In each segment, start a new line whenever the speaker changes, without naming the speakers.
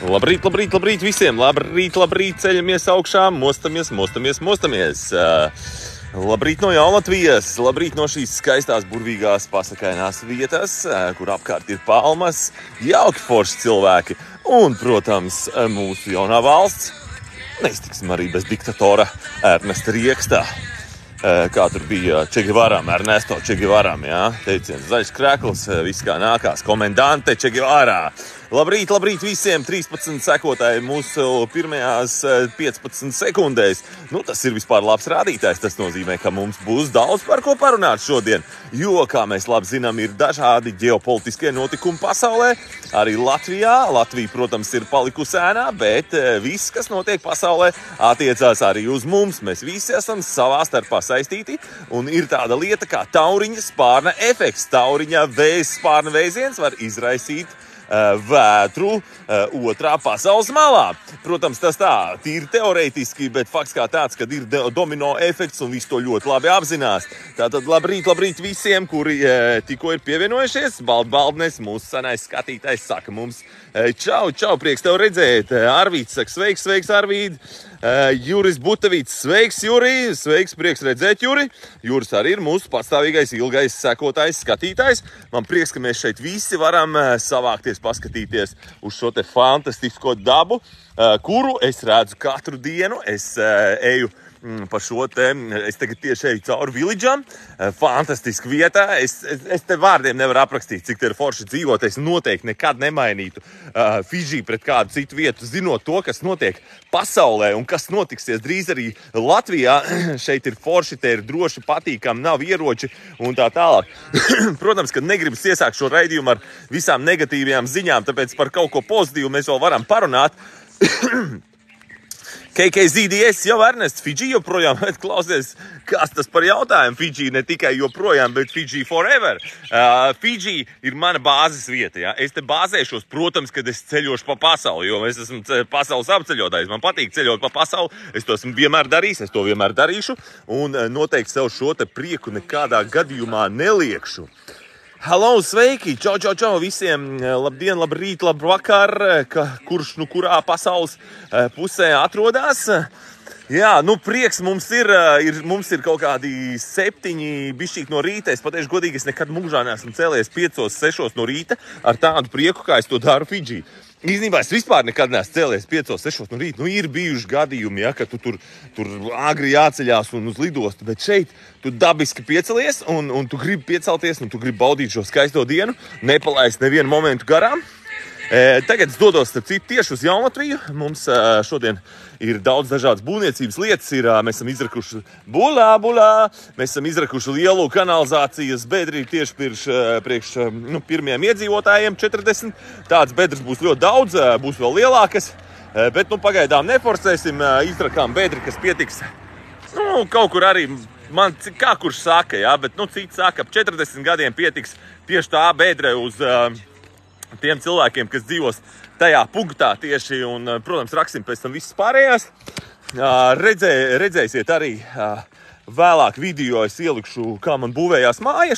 Labrīt, labrīt, labrīt visiem! Labrīt, labrīt, ceļamies augšā, mostamies! Labrīt no Jaunlatvijas! Labrīt no šīs skaistās, burvīgās, pasakainās vietas, kur apkārt ir palmas, jauki forši cilvēki un, protams, mūsu jaunā valsts. Neiztiksim arī bez diktatora Ernesta Riekstā. Kā tur bija Che Guevaram, Ernesto Che Guevaram, jā? Teiciens zaļš krekls, viss kā nākās, komendante Che Guevara. Labrīt, labrīt visiem, 13 sekotāji mūsu pirmajās 15 sekundēs. Nu, tas ir vispār labs rādītājs, tas nozīmē, ka mums būs daudz par ko parunāt šodien. Jo, kā mēs labi zinām, ir dažādi ģeopolitiskie notikumi pasaulē, arī Latvijā. Latvija, protams, ir palikusi ēnā, bet viss, kas notiek pasaulē, attiecās arī uz mums. Mēs visi esam savā starpā saistīti, un ir tāda lieta kā tauriņa spārna efekts. Tauriņa spārna vēziens var izraisīt vētru otrā pasaules malā. Protams, tas tā tīri teorētiski, bet fakts kā tāds, kad ir domino efekts un visi to ļoti labi apzinās. Tātad labrīt, labrīt visiem, kuri tikko ir pievienojušies. Baldnes, mūsu senais skatītājs, saka mums čau, čau, prieks tev redzēt. Arvīds saka sveiks, sveiks, Arvīd. Juris Butavīts, sveiks, Juri, sveiks, prieks redzēt, Juri. Juris arī ir mūsu pastāvīgais, ilgais sekotājs, skatītājs. Man prieks, ka mēs šeit visi varam savākties, paskatīties uz šo te fantastisko dabu, kuru es redzu katru dienu. Es eju pa šo te, es tagad tieši eju cauri Village'am, fantastiska vieta. Es te vārdiem nevaru aprakstīt, cik te ir forši dzīvot. Es noteikti nekad nemainītu Fidži pret kādu citu vietu, zinot to, kas notiek pasaulē un kas notiksies drīz arī Latvijā. Šeit ir forši, te ir droši, patīkami, nav ieroči un tā tālāk. Protams, ka negribas iesākt šo raidījumu ar visām negatīvajām ziņām, tāpēc par kaut ko pozitīvu mēs vēl varam parunāt. KKZDS jau Ernests, Fidži joprojām, bet klausies, kas tas par jautājumu? Fidži ne tikai joprojām, bet Fidži forever. Fidži ir mana bāzes vieta, ja? Es te bāzēšos, protams, kad es ceļošu pa pasauli, jo es esmu pasaules apceļotājs. Man patīk ceļot pa pasauli, es to esmu vienmēr darījis, es to vienmēr darīšu, un noteikti sev šo te prieku nekādā gadījumā neliekšu. Hello, sveiki! Čau, čau, čau visiem! Labdien, labrīt, labvakar! Kurš nu kurā pasaules pusē atrodas? Jā, nu prieks mums ir kaut kādi 7 bišķīgi no rīta. Es pateikšu godīgi, es nekad mūžā neesmu cēlies 5, 6 no rīta ar tādu prieku, kā es to daru Fidži. Īstenībā es vispār nekad neesmu cēlies 5, 6 no rīta. Nu, ir bijuši gadījumi, ja, ka tu tur āgri jāceļās un uz lidostu, bet šeit tu dabiski piecelies un tu gribi piecelties un tu gribi baudīt šo skaisto dienu, nepalaist nevienu momentu garām. Tagad es dodos tieši uz Jaunlatviju. Mums šodien ir daudz dažādas būvniecības lietas. Mēs esam izrakuši mēs esam izrakuši lielu kanalizācijas bedri tieši priekš pirmajiem iedzīvotājiem 40. Tāds bedres būs ļoti daudz, būs vēl lielākas, bet pagaidām neforcēsim, izrakām bedri, kas pietiks. Kaut kur arī, man kā kurš saka, jā, bet cits saka, ap 40 gadiem pietiks tieši tā bedre uz tiem cilvēkiem, kas dzīvos tajā punktā tieši, un, protams, raksim pēc tam visas pārējās. Redzēsiet arī vēlāk video, es ielikšu, kā man būvējās māja,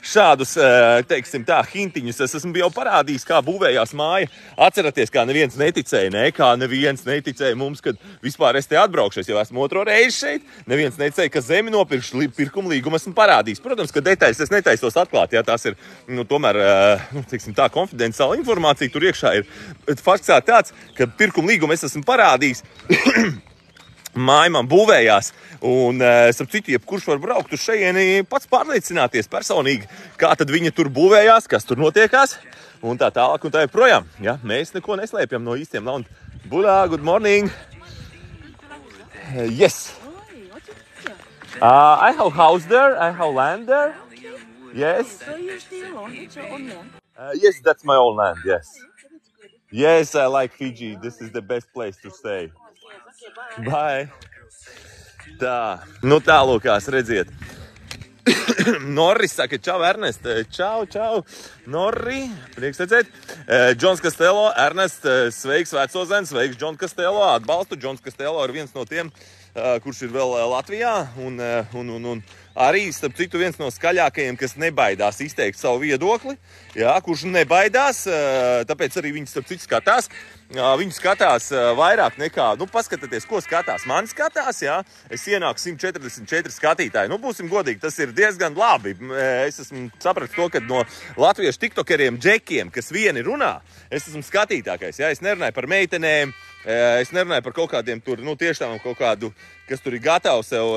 šādus, teiksim tā, hintiņus. Es esmu jau parādījis, kā būvējās māja. Atceraties, kā neviens neticēja, kā neviens neticēja mums, kad vispār es te atbraukšu. Es jau esmu 2. reizi šeit. Neviens neticēja, ka zemi nopirkšu, pirkuma līgumu esmu parādījis. Protams, ka detaļas es netaisos atklāt, ja tās ir, tomēr, teiksim tā, konfidenciāla informācija tur iekšā ir. Bet fakts tāds, ka pirkuma līgumu es esmu parādījis. Māja man būvējās, un, starp citu, jebkurš var braukt uz šejieni pats pārliecināties personīgi, kā tad viņa tur būvējās, kas tur notiekās, un tā tālāk un tā joprojām. Ja? Mēs neko neslēpjam no īstiem laun. Bulā, good morning. Yes. I have house there, I have land there. Yes.
So you still own, it's your own land?
Yes, that's my own land, yes. Yes, I like Fidži. This is the best place to stay. Bye. Tā, tā lūkās, redziet. Norris saka, čau, Ernest. Čau, čau. Norri, prieks redzēt. Džons Kastelo, Ernest, sveiks, vecozēns, sveiks, Džons Kastelo. Atbalstu. Džons Kastelo ir viens no tiem, kurš ir vēl Latvijā un arī, starp citu, viens no skaļākajiem, kas nebaidās izteikt savu viedokli, jā, kurš nebaidās, tāpēc arī viņi, starp citu, skatās. Viņi skatās vairāk nekā, paskatieties, ko skatās. Mani skatās, jā, es ienāku 144 skatītāji. Būsim godīgi, tas ir diezgan labi. Es esmu sapratis to, ka no latviešu tiktokeriem, džekiem, kas vieni runā, es esmu skatītākais, jā, es nerunāju par meitenēm, es nerunāju par kaut kādiem tur, tiešām kaut kādu, kas tur ir gatavs sev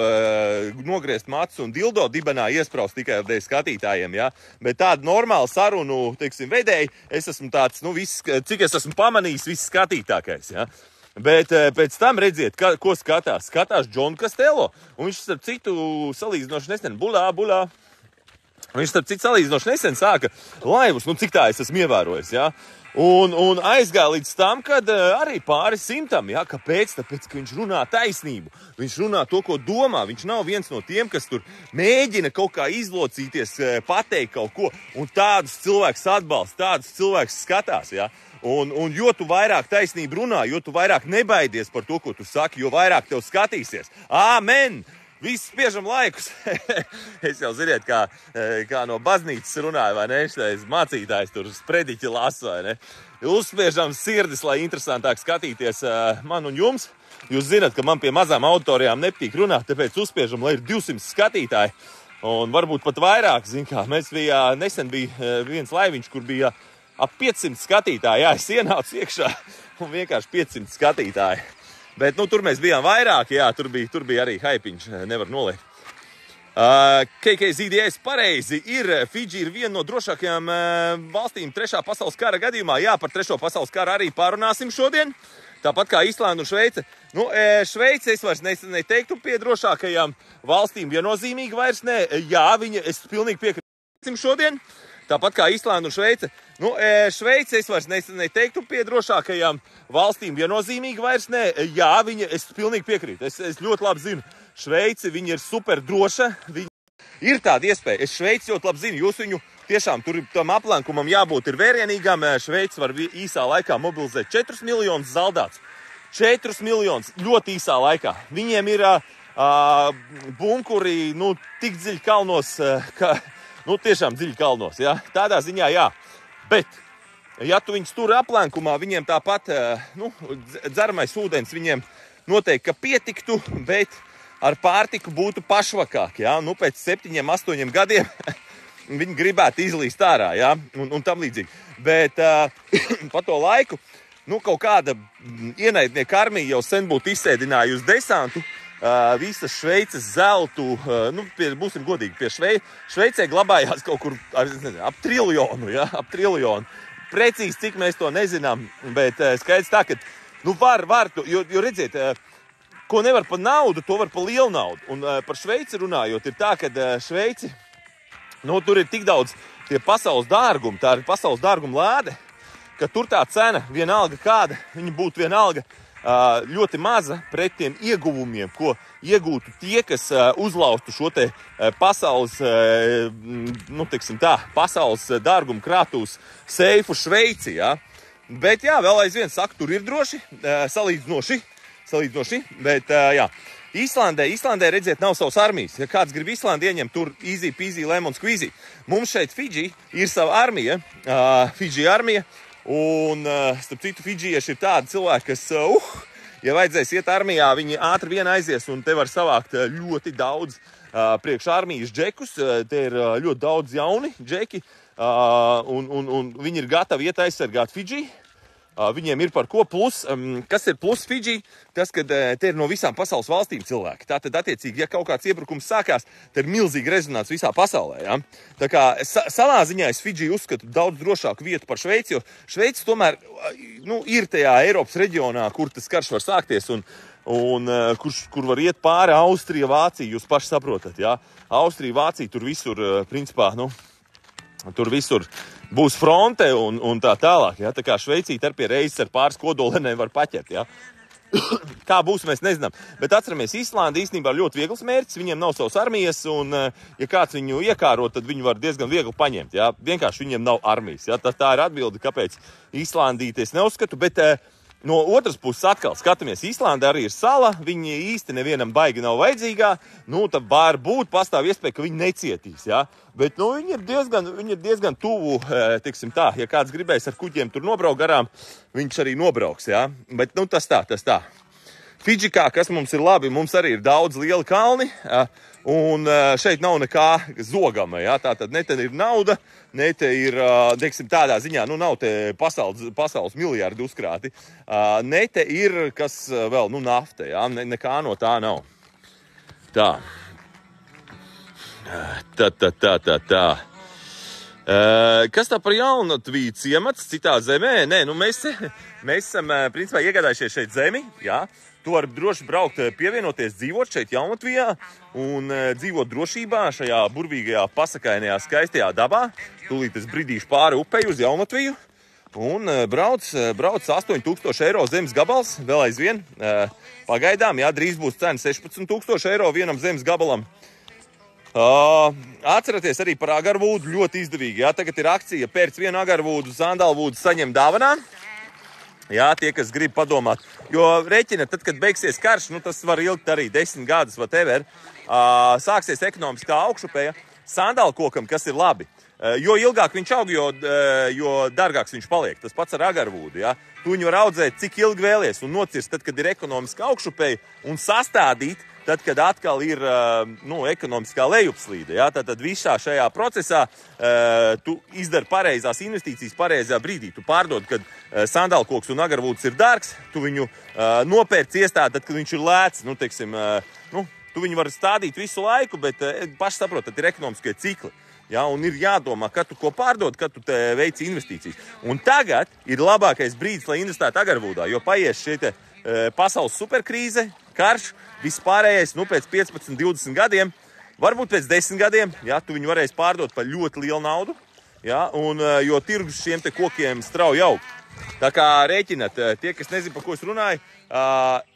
nogriezt matus un dildo dibenā iespraust tikai ar dēļ skatītājiem, jā. Bet tādu normālu sarunu, teiksim, vedēji, es esmu tāds, cik es esmu pamanījis, viss skatītākais, jā. Bet pēc tam redziet, ko skatās. Skatās Džonu Kastello, un viņš, starp citu, salīdzinoši nesen, bulā. Viņš, starp citu, salīdzinoši nesen sāka laivus, cik tā es esmu ievērojis, jā. Un aizgāja līdz tam, kad arī pāri 100, jā, kāpēc? Tāpēc, ka viņš runā taisnību, viņš runā to, ko domā, viņš nav viens no tiem, kas tur mēģina kaut kā izlocīties, pateikt kaut ko, un tādus cilvēkus atbalsta, tādus cilvēkus skatās, jā. Un jo tu vairāk taisnību runā, jo tu vairāk nebaidies par to, ko tu saki, jo vairāk tev skatīsies. Āmen! Visi spiežam laikus. Es jau ziniet, kā no baznīcas runāju, vai ne? Šis mācītājs tur sprediķi lasa, vai ne? Uzspiežam sirdis, lai interesantāk skatīties man un jums. Jūs zināt, ka man pie mazām auditorijām nepatīk runāt, tāpēc uzspiežam, lai ir 200 skatītāji. Un varbūt pat vairāk, mēs nesen bija viens laiviņš, kur bija ap 500 skatītāji. Jā, es ienācu iekšā un vienkārši 500 skatītāji. Bet, tur mēs bijām vairāk, jā, tur bija arī haipiņš, nevar noliekt. KKZDS pareizi Fidži ir viena no drošākajām valstīm 3. pasaules kara gadījumā. Jā, par 3. pasaules karu arī pārunāsim šodien. Tāpat kā Islanda un Šveice. Šveice es vairs neteiktu pie drošākajām valstīm viennozīmīgi vairs ne. Jā, es pilnīgi piekrītu šodien. Tāpat kā Islanda un Šveice. Šveice es vairs neteiktu pie drošākajām valstīm viennozīmīgi vairs ne. Jā, es pilnīgi piekrītu. Es ļoti labi zinu. Šveice, viņa ir super droša. Ir tāda iespēja. Es Šveici ļoti labi zinu. Jūs viņu tiešām tur tam aplenkumam jābūt ir vērienīgām. Šveice var īsā laikā mobilizēt 4 miljonus zaldāts. 4 miljonus ļoti īsā laikā. Viņiem ir bunkuri, tik dziļi kalnos, ka... tiešām dziļi kalnos, jā. Tādā ziņā, jā. Bet, ja tu viņus tur aplenkumā, viņiem tāpat, dzeramais ūdens viņiem noteikti, ka pietiktu, bet ar pārtiku būtu pašvakāk, jā. Pēc 7-8 gadiem viņi gribētu izlīst ārā, jā, un tam līdzīgi. Bet pa to laiku, kaut kāda ienaidnieka armija jau sen būtu izsēdinājusi desantu, visas Šveices zeltu, būsim godīgi, pie Šveicē glabājās kaut kur ap triljonu, ja, ap triljonu. Precīzi, cik mēs to nezinām, bet skaidrs tā, ka, var, jo redziet, ko nevar par naudu, to var par lielu naudu. Un par Šveici runājot, ir tā, ka Šveici, tur ir tik daudz tie pasaules dārgumi, tā ir pasaules dārguma lāde, ka tur tā cena vienalga kāda, viņa būtu vienalga, ļoti maza pret tiem ieguvumiem, ko iegūtu tie, kas uzlaustu šo te pasaules, pasaules dārgumu krātuvs seifu Šveici, jā. Bet, jā, vēl aizvien saku, tur ir droši, salīdzinoši, bet, jā. Islandē, redziet, nav savas armijas. Ja kāds grib Islandi ieņemt, tur easy peasy, lemon squeezy. Mums šeit Fidži ir sava armija, Fidži armija. Un, starp citu, fidžieši ir tādi cilvēki, kas, ja vajadzēs iet armijā, viņi ātri vien aizies un te var savākt ļoti daudz priekš armijas džekus. Te ir ļoti daudz jauni džeki un viņi ir gatavi iet aizsargāt Fidži. Viņiem ir par ko plus. Kas ir plus Fidži? Tas, ka te ir no visām pasaules valstīm cilvēki. Tātad, attiecīgi, ja kaut kāds iebrukums sākās, te ir milzīga rezonance visā pasaulē. Ja? Tā kā savā ziņā es Fidži uzskatu daudz drošāku vietu par Šveici, jo Šveici tomēr ir tajā Eiropas reģionā, kur tas karš var sākties un kur var iet pāri Austrija, Vācija, jūs paši saprotat. Ja? Austrija, Vācija, tur visur, principā, tur visur būs fronte un tā tālāk. Ja? Tā kā Šveicīt ar pie reizes ar pāris kodolenēm var paķert. Ja? Kā būs, mēs nezinām. Bet atceramies, Islanda īstenībā ļoti viegls mērķis. Viņiem nav savas armijas un, ja kāds viņu iekāro, tad viņu var diezgan viegli paņemt. Ja? Vienkārši viņiem nav armijas. Ja? Tā ir atbilde, kāpēc Islandīti es neuzskatu. Bet No otras puses atkal skatāmies, Īslanda arī ir sala, viņi īsti nevienam baigi nav vajadzīgā, tad var būt pastāv iespēja, ka viņi necietīs, ja? Bet, viņi ir diezgan tuvu, teiksim tā, ja kāds gribēs ar kuģiem tur nobraukt garām, viņš arī nobrauks, ja? Bet, tas tā. Fidžikā, kas mums ir labi, mums arī ir daudz lieli kalni, un šeit nav nekā zogama, ja? Tātad ne te ir nauda, ne te ir, teiksim, tādā ziņā, nav te pasaules miljardi uzkrāti, ne te ir, kas vēl, nafta, ja? Nekā no tā nav. Tā. Kas tā par Jaunatviju ciemats citā zemē? Nē, mēs esam, principā, iegādājušies šeit zemi, jā. Tu vari droši braukt, pievienoties, dzīvot šeit Jaunatvijā un dzīvot drošībā šajā burvīgajā, pasakainajā, skaistajā dabā. Tūlīt es bridīšu pāri upei uz Jaunatviju un brauc 8,000 eiro zemes gabals, vēl aizvien. Pagaidām, jā, drīz būs cena 16,000 eiro vienam zemes gabalam. Atceraties arī par agarvūdu, ļoti izdevīgi, jā, tagad ir akcija, pērc vienu agarvūdu, sandalvūdu saņem dāvanā. Jā, tie, kas grib padomāt, jo reķina, tad, kad beigsies karš, tas var ilgt arī 10 gadus, whatever, sāksies ekonomiskā augšupeja sandalkokam, kas ir labi. Jo ilgāk viņš aug, jo dārgāks viņš paliek. Tas pats ar agarvūdu, ja? Tu viņu var audzēt, cik ilgi vēlies un nocirst, tad, kad ir ekonomiskā augšupeja un sastādīt, tad, kad atkal ir ekonomiskā lejupslīde. Ja? Tad visā šajā procesā tu izdari pareizās investīcijas pareizajā brīdī. Tu pārdod, kad sandalkoks un agarvūds ir dārgs, tu viņu nopērc iestādi, tad, kad viņš ir lēts. Tu viņu vari stādīt visu laiku, bet paši saprot, tad ir ekonomiskie cikli. Ja, un ir jādomā, kad tu ko pārdod, kad tu veici investīcijas. Un tagad ir labākais brīdis, lai investētu agarvūdā, jo paies šie pasaules superkrīze, karš, viss pārējais, pēc 15, 20 gadiem, varbūt pēc 10 gadiem, ja, tu viņu varēsi pārdot par ļoti lielu naudu, ja, un, jo tirgus šiem te kokiem strauji aug. Tā kā rēķinat, tie, kas nezin, par ko es runāju,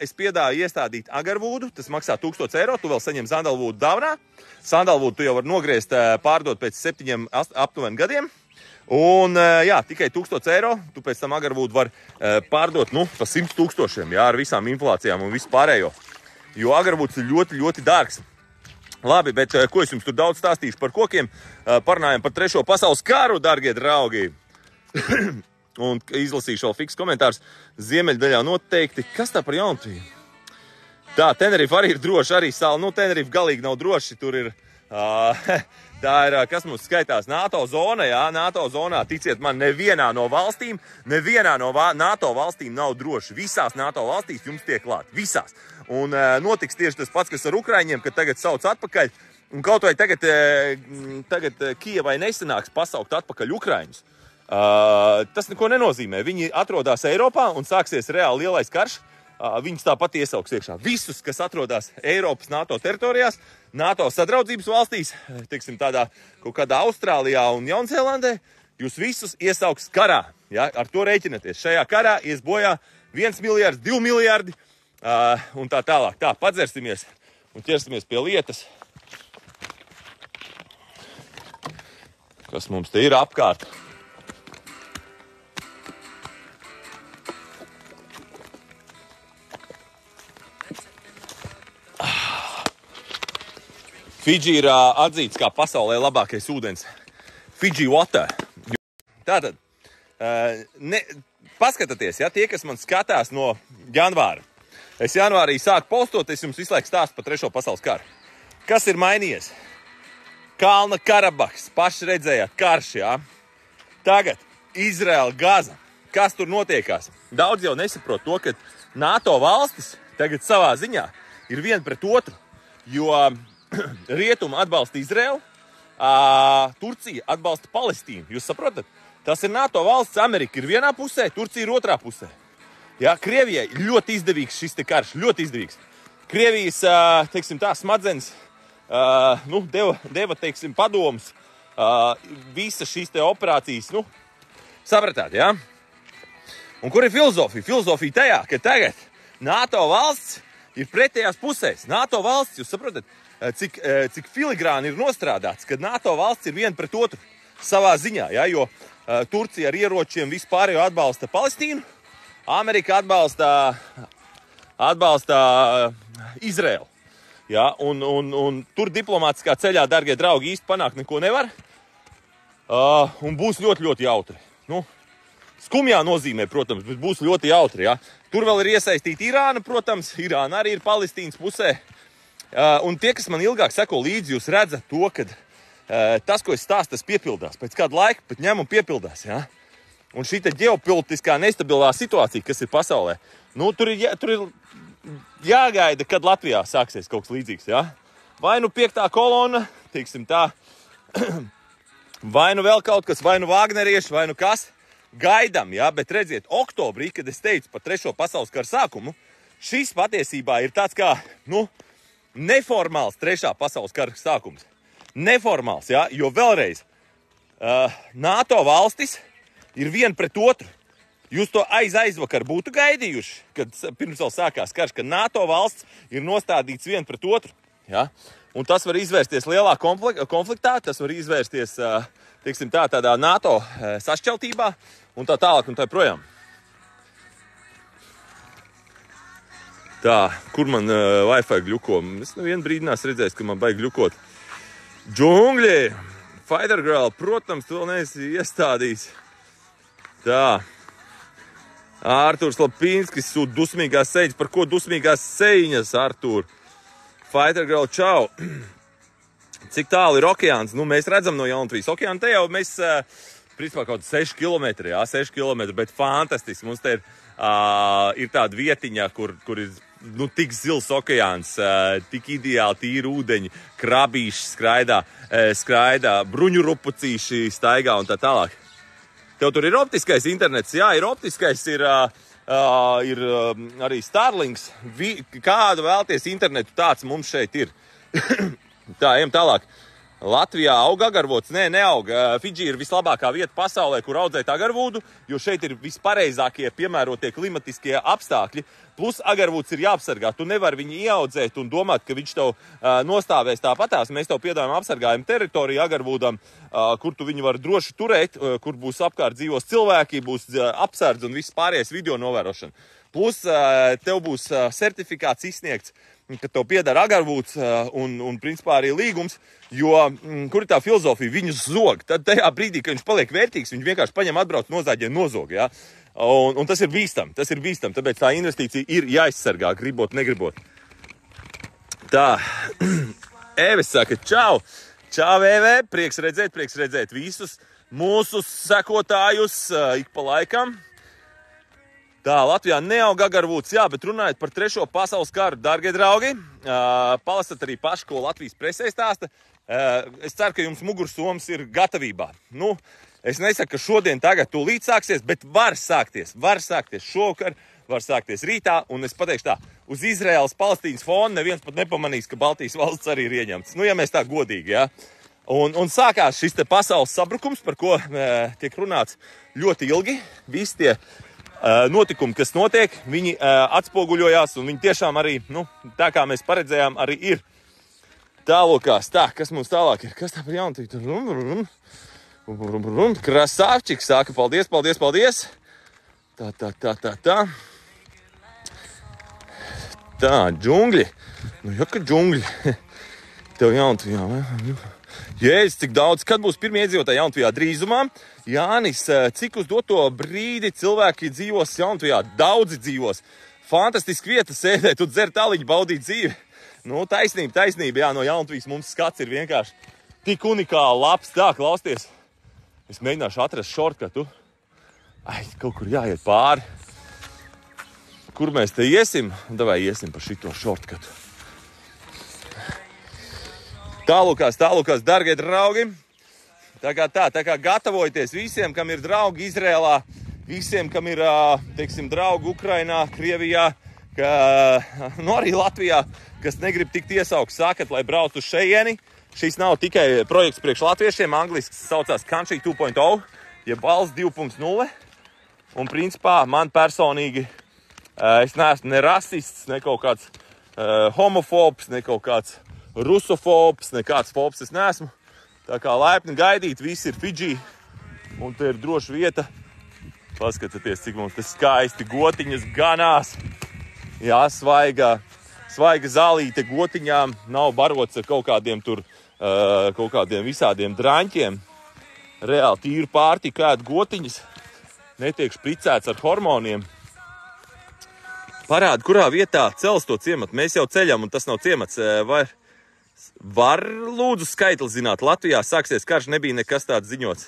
es piedāju iestādīt agarvūdu, tas maksā 1000 eiro, tu vēl saņem sandalvūdu dāvanā. Sandalvūdu tu jau var nogriezt, pārdot pēc 7 aptuveni gadiem. Un, jā, tikai 1000 eiro, tu pēc tam agarvūdu var pārdot, pa 100 000, jā, ar visām inflācijām un visu pārējo. Jo agarvūds ir ļoti, ļoti dārgs. Labi, bet ko es jums tur daudz stāstīšu par kokiem? Parunājam par 3. pasaules karu, dargie draugi. Un izlasīšu vēl fiks komentārus. Ziemeļdaļā noteikti. Kas tā par Jaunatviju? Tā, Tenerife arī ir droši, arī sala. Tenerife galīgi nav droši. Tur ir, tā ir, kas mums skaitās, NATO zona, jā. NATO zonā, ticiet man, nevienā no NATO valstīm nav droši. Visās NATO valstīs jums tiek klāt. Visās. Un notiks tieši tas pats, kas ar Ukraiņiem, kad tagad sauc atpakaļ. Un kaut vai tagad Kijevai nesanāks pasaukt atpakaļ Ukraiņus. Tas neko nenozīmē. Viņi atrodas Eiropā un sāksies reāli lielais karš. Viņus tāpat iesauks iekšā. Visus, kas atrodas Eiropas NATO teritorijās, NATO sadraudzības valstīs, teiksim tādā kaut kādā Austrālijā un Jaunzēlandē, jūs visus iesauks karā. Ja? Ar to rēķināties. Šajā karā ies bojā 1 miljards, 2 miljardi un tā tālāk. Tā, padzersimies un ķersimies pie lietas. Kas mums te ir apkārt? Fidži ir atzīts kā pasaulē labākais ūdens. Fidži water. Tātad, paskatieties, ja, tie, kas man skatās no janvāra. Es janvārī sāku postot, es jums visu laiku stāstu par 3. pasaules karu. Kas ir mainījies? Kalna Karabahs, paši redzējāt, karš, jā. Tagad Izraela, Gaza. Kas tur notiekās? Daudz jau nesaprot to, ka NATO valstis tagad savā ziņā ir viena pret otru, jo Rietumi atbalsta Izraelu, Turcija atbalsta Palestīnu. Jūs saprotat? Tas ir NATO valsts, Amerika ir vienā pusē, Turcija ir otrā pusē. Ja, Krievijai ļoti izdevīgs šis te karš, ļoti izdevīgs. Krievijas, teiksim tā, smadzenes deva, teiksim, padomus, visas šīs te operācijas, sapratāt, ja? Un kur ir filozofija? Filozofija tajā, ka tagad NATO valsts ir pretējās pusēs. NATO valsts, jūs saprotat, cik filigrāni ir nostrādāts, kad NATO valsts ir viena pret otru savā ziņā, ja, jo Turcija ar ieročiem vispārējo atbalsta Palestīnu, Amerika atbalsta Izraelu. Ja? Un tur diplomātiskā ceļā, dargie draugi, īsti panākt neko nevar. Un būs ļoti, ļoti jautri. Nu, skumjā nozīmē, protams, bet būs ļoti jautri. Ja? Tur vēl ir iesaistīta Irāna, protams. Irāna arī ir Palestīnas pusē. Un tie, kas man ilgāk seko līdzi, jūs redzat to, ka tas, ko es stāstu, tas piepildās. Pēc kāda laika pat ņem un piepildās. Ja? Un šī ģeopolitiskā nestabilā situācija, kas ir pasaulē, nu, tur ir jāgaida, kad Latvijā sāksies kaut kas līdzīgs. Ja? Vai nu 5. kolona, teiksim tā, vai nu vēl kaut kas, vai nu vāgnerieši, vai nu kas. Gaidam, ja? Bet redziet, oktobrī, kad es teicu par 3. pasaules kara sākumu, šis patiesībā ir tāds kā, nu, neformāls 3. pasaules kara sākums. Neformāls, ja? Jo vēlreiz, NATO valstis ir viena pret otru. Jūs to aizvakar būtu gaidījuši, kad pirms vēl sākās karš, ka NATO valsts ir nostādīts viena pret otru. Ja? Un tas var izvērsties lielā konfliktā, tas var izvērsties, teiksim tā, tādā NATO sašķeltībā un tā tālāk un tā projām. Tā, kur man Wi-Fi gļuko? Es nevienu brīdi neesmu redzējis, ka man baigi gļukot. Džungļi! Fighter Girl, protams, tu vēl neesi iestādījis. Tā. Ārturs Lapinskis sūta dusmīgās seiņas. Par ko dusmīgās seiņas, Ārtur? Fighter Girl, čau! Cik tālu ir okeāns? Nu, mēs redzam no Jaunatvijas okeāna. Te jau mēs, principā, kaut 6 kilometri, jā, 6 kilometri, bet fantastiski. Mums te ir tāda vietiņa, kur ir, nu, tik zils okeāns, tik ideāli tīri ūdeņi, krabīši skraidā, bruņurupucīši staigā un tā tālāk. Tev tur ir optiskais internets, jā, ir optiskais, ir arī Starlinks. Kādu vēlties internetu, tāds mums šeit ir. Tā, ejam tālāk. Latvijā aug agarvots? Nē, neaug. Fidži ir vislabākā vieta pasaulē, kur audzēt agarvūdu, jo šeit ir vispareizākie piemērotie klimatiskie apstākļi. Plus agarvūds ir jāapsargā. Tu nevari viņu ieaudzēt un domāt, ka viņš tev nostāvēs tāpatās. Mēs tev piedāvājam apsargājumu teritoriju agarvūdam, kur tu viņu var droši turēt, kur būs apkārt dzīvos cilvēki, būs apsardz un viss pārējais video novērošana. Plus tev būs certifikāts izsniegts, ka tev piedara agarvūds un principā arī līgums, jo kur ir tā filozofija? Viņu zog. Tad tajā brīdī, kad viņš paliek vērtīgs, viņš vienkārši paņem atbrauc nozāģē nozog, ja? Un tas ir bīstam, tāpēc tā investīcija ir jāizsargā, gribot, negribot. Tā, Eves saka, čau, EV, prieks redzēt visus mūsu sekotājus ik pa laikam. Tā, Latvijā neaug agarvūds, jā, bet runājot par 3. pasaules karu, dargie draugi, palasat arī paši, ko Latvijas presē stāsta. Es ceru, ka jums mugursomas ir gatavībā. Nu, es nesaku, ka šodien tagad tūlīt sāksies, bet var sākties šovakar, var sākties rītā, un es pateikšu tā, uz Izraēlas Palestīnas fona neviens pat nepamanīs, ka Baltijas valsts arī ir ieņemts. Nu, ja mēs tā godīgi, jā. Un sākās šis te pasaules sabrukums, par ko tiek runāts ļoti ilgi, visi tie notikumi, kas notiek, viņi atspoguļojās, un viņi tiešām arī, nu, tā kā mēs paredzējām, arī ir tālokās. Tā, kas mums tālāk ir? Kas tā par Jaunatviju? Krasāvčiks saka, paldies. Tā. Tā, džungļi. Nu, jaka džungļi. Tev Jaunatvijā, vai? Jēzus, cik daudz, kad būs pirmie iedzīvotāji Jaunatvijā drīzumā? Jānis, cik uz doto brīdi cilvēki dzīvos Jaunatvijā? Daudzi dzīvos. Fantastiski vieta sēdēt un dzert aliņu, baudīt dzīvi. Nu, taisnība, jā, no Jaunatvijas mums skats ir vienkārši tik unikāli labs. Tā, klausties. Es mēģināšu atrast šortkatu. Ai, kaut kur jāiet pāri. Kur mēs te iesim? Davai iesim par šito šortkatu. Tālūkās, dargie draugi. Tā kā gatavojieties visiem, kam ir draugi Izrēlā, visiem, kam ir, teiksim, draugi Ukrainā, Krievijā, nu arī Latvijā, kas negrib tikt iesaukt, sakat, lai brauc uz šejieni. Šis nav tikai projekts priekš latviešiem, angliski saucās Country 2.0, jeb valsts 2.0. Un principā man personīgi, es neesmu ne rasists, ne kaut kāds homofobs, ne kaut kāds rusofobs, nekāds fobs es neesmu. Tā kā laipni gaidīt, visi ir Fidži, un te ir droša vieta Paskatieties, cik mums te skaisti gotiņas ganās. Jā, svaiga zālīte gotiņām, nav barots ar kaut kādiem visādiem drāņķiem. Reāli tīru pārtiku ēd gotiņas, netiek špricēts ar hormoniem. Parāda, kurā vietā cels to ciematu. Mēs jau ceļam, un tas nav ciemats. Var lūdzu skaitli zināt, Latvijā sāksies karš, nebija nekas tāds ziņots.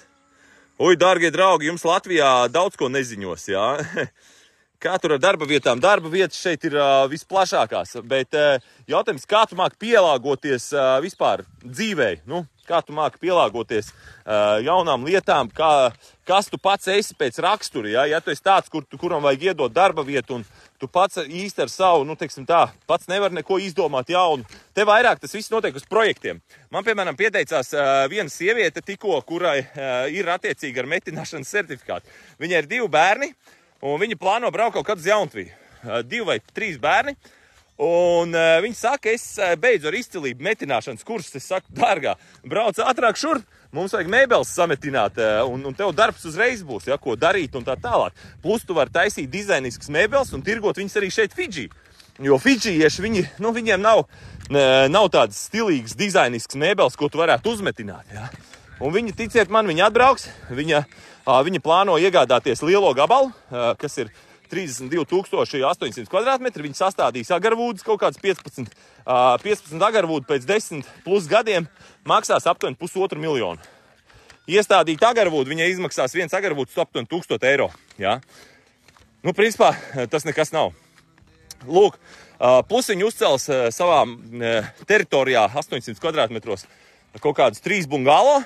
Ui, dārgie draugi, jums Latvijā daudz ko neziņos, jā. Kā tur ar darba vietām? Darba vietas šeit ir visplašākās, bet jautājums, kā tu māki pielāgoties vispār dzīvei? Nu, kā tu māki pielāgoties jaunām lietām, kas tu pats esi pēc rakstura, ja tu esi tāds, kuram vajag iedot darba vietu, un tu pats īsti ar savu, nu, teiksim tā, pats nevar neko izdomāt jaunu. Te vairāk tas viss notiek uz projektiem. Man, piemēram, pieteicās viena sieviete tikko, kurai ir attiecīgi ar metināšanas certifikātu. Viņai ir 2 bērni. Un viņi plāno braukt kaut kad uz Jauntuviju. 2 vai 3 bērni. Un viņi saka, es beidzu ar izcilību metināšanas kursus. Es saku, dārgā, brauc ātrāk šurp, mums vajag mēbeles sametināt. Un tev darbs uzreiz būs, ja, ko darīt un tā tālāk. Plus tu vari taisīt dizainiskas mēbeles un tirgot viņas arī šeit Fidži. Jo fidžieši, viņiem nav tādas stilīgas dizainiskas mēbeles, ko tu varētu uzmetināt. Ja. Un viņi, ticiet man, viņi atbrauks, viņi plāno iegādāties lielo gabalu, kas ir 32,800 kvadrātmetri. Viņi sastādīs agarvūdas, kaut kāds 15 agarvūdu pēc 10 plus gadiem maksās aptuveni 1,5 miljonu. Iestādīt agarvūdu, viņai izmaksās viens agarvūds aptuveni 1000 eiro. Ja? Nu, principā, tas nekas nav. Lūk, plus viņi uzcels savā teritorijā 800 kvadrātmetros kaut kādus 3 bungalo.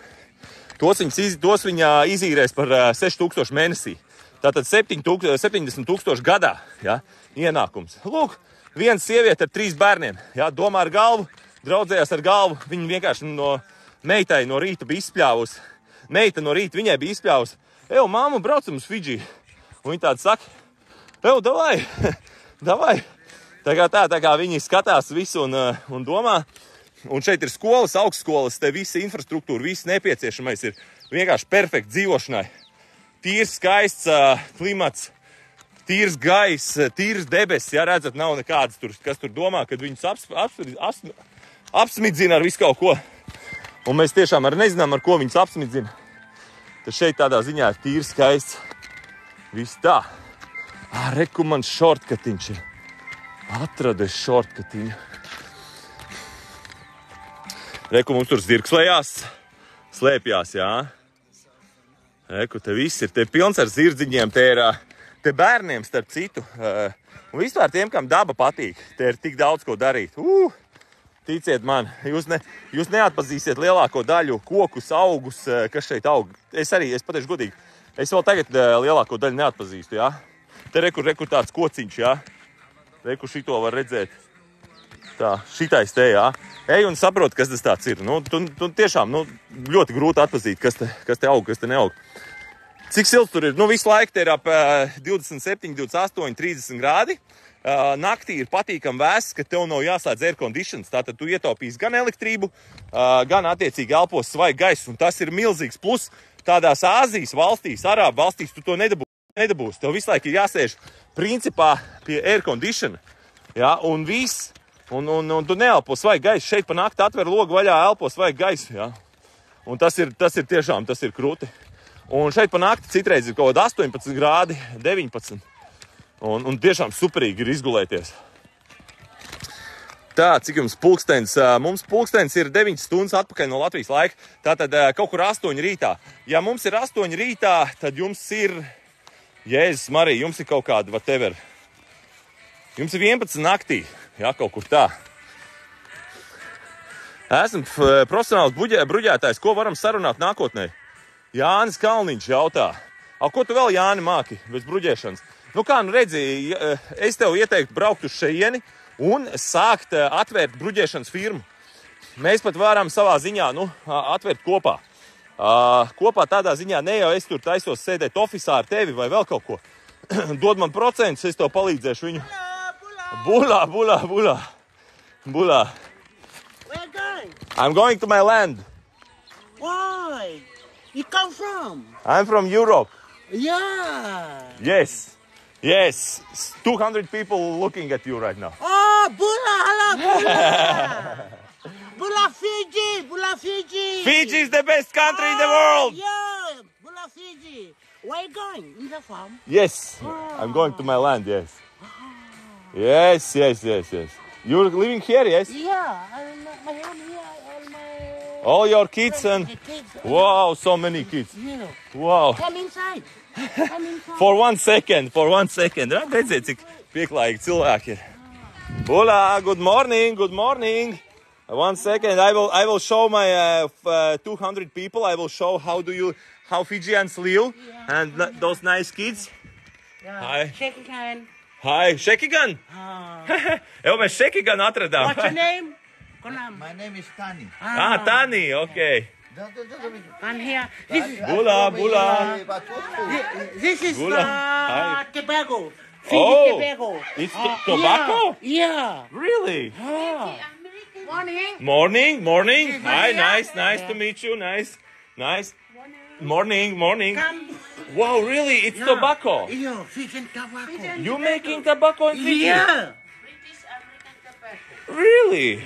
Tos viņa izīrēs par 6000 mēnesī. Tātad 70,000 gadā, ja, ienākums. Lūk, viena sieviete ar 3 bērniem. Ja, domā ar galvu, draudzējās ar galvu. Viņa vienkārši meitai no rīta bija izspļāvusi. Meita no rīta viņai bija izspļāvusi. Eju, māmu, braucam uz Fidži. Un viņa tāda saka, eju, davai. Tā kā viņi skatās visu un domā. Un šeit ir skolas, augstskolas, te visa infrastruktūra, viss nepieciešamais ir vienkārši perfekti dzīvošanai. Tīrs, skaists klimats, tīrs gaiss, tīrs debesis, ja redzat, nav nekādas tur, kas tur domā, kad viņus apsmidzina ar visu kaut ko. Un mēs tiešām arī nezinām, ar ko viņus apsmidzina. Tad šeit tādā ziņā ir tīrs, skaists, viss tā. Reku man šortkatiņš ir. Atradu es šortkatiņu. Reku mums tur zirgslējās, slēpjās, jā. Reku, te viss ir, te pilns ar zirdziņiem, te bērniem starp citu. Un vispār tiem, kam daba patīk, te ir tik daudz ko darīt. Ticiet man, jūs neatpazīsiet lielāko daļu kokus, augus, kas šeit aug. Es pateikšu godīgi, es vēl tagad lielāko daļu neatpazīstu, jā. Te reku tāds kociņš, jā. Reku šito var redzēt. Tā, šitais te, jā. Ej un saprot, kas tas tāds ir. Nu, tu tiešām ļoti grūti atpazīt, kas te aug, kas te neaug. Cik silts tur ir? Nu, visu laiku te ir ap 27, 28, 30 grādi. Naktī ir patīkam vēss, ka tev nav jāslēdz air conditions. Tātad tu ietaupīsi gan elektrību, gan attiecīgi elpos svaigu gaisu. Un tas ir milzīgs plus. Tādās Āzijas valstīs, Arābu valstīs, tu to nedabūsi. Tev visu laiku ir jāsēž principā pie air conditiona. Ja? Un viss. Un tu neelpo svaigu gaisu. Šeit pa nakti atver logu vaļā, elpo svaigu gaisu. Ja? Un tas ir tiešām, tas ir krūti. Un šeit pa nakti citreiz ir kaut kāda 18 grādi, 19. Un tiešām superīgi ir izgulēties. Tā, cik jums pulkstenis? Mums pulkstenis ir 9 stundas atpakaļ no Latvijas laika. Tātad kaut kur 8 rītā. Ja mums ir 8 rītā, tad jums ir, Jēzus Marija, jums ir kaut kāda whatever. Jums ir 11 naktī. Jā, kaut kur tā. Esmu profesionāls bruģētājs. Ko varam sarunāt nākotnē? Jānis Kalniņš jautā. Ko tu vēl, Jāni, māki bez bruģēšanas? Nu kā, redzi, es tev ieteiktu braukt uz šeieni un sākt atvērt bruģēšanas firmu. Mēs pat varam savā ziņā, atvērt kopā. Kopā tādā ziņā ne jau es tur taisos sēdēt ofisā ar tevi vai vēl kaut ko. Dod man procentus, es tev palīdzēšu viņu. Bulā.
Where are you going?
I'm going to my land.
Why? You come from?
I'm from Europe.
Yeah.
Yes. Yes. 200 people looking at you right now.
Oh, Bula, hello, Bula. Bula Fiji, Bula Fiji.
Fiji is the best country in the world.
Yeah, Bula Fiji. Where are you going? In the farm?
Yes. I'm going to my land, yes. Yes. You're living here, yes?
Yeah, my home here,
All your kids and...
the kids.
Wow, so many kids.
Yeah.
Wow.
Come inside. Come inside.
For one second. Redziet, cik pieklājīgi cilvēki ir. Bula, good morning. 1 second, I will show my 200 people. I will show how Fijians live and those nice kids.
Yeah.
Hi.
Shake hand.
Hi, Shekigan. Jau mēs Shekigan atradām.
What's your name? Konam.
My name is Tani.
Tani, okay.
Come here. This is
Bula.
this is
Bula. Hi.
Tobago. Fiji
Oh,
Tobago.
it's tobacco?
Yeah.
Really?
Morning.
Morning. Hi, nice to meet you. Nice. Morning.
Come.
Wow, really? It's tobacco.
Yeah, Fijian tobacco.
You making tobacco in Fiji?
Yeah.
Really?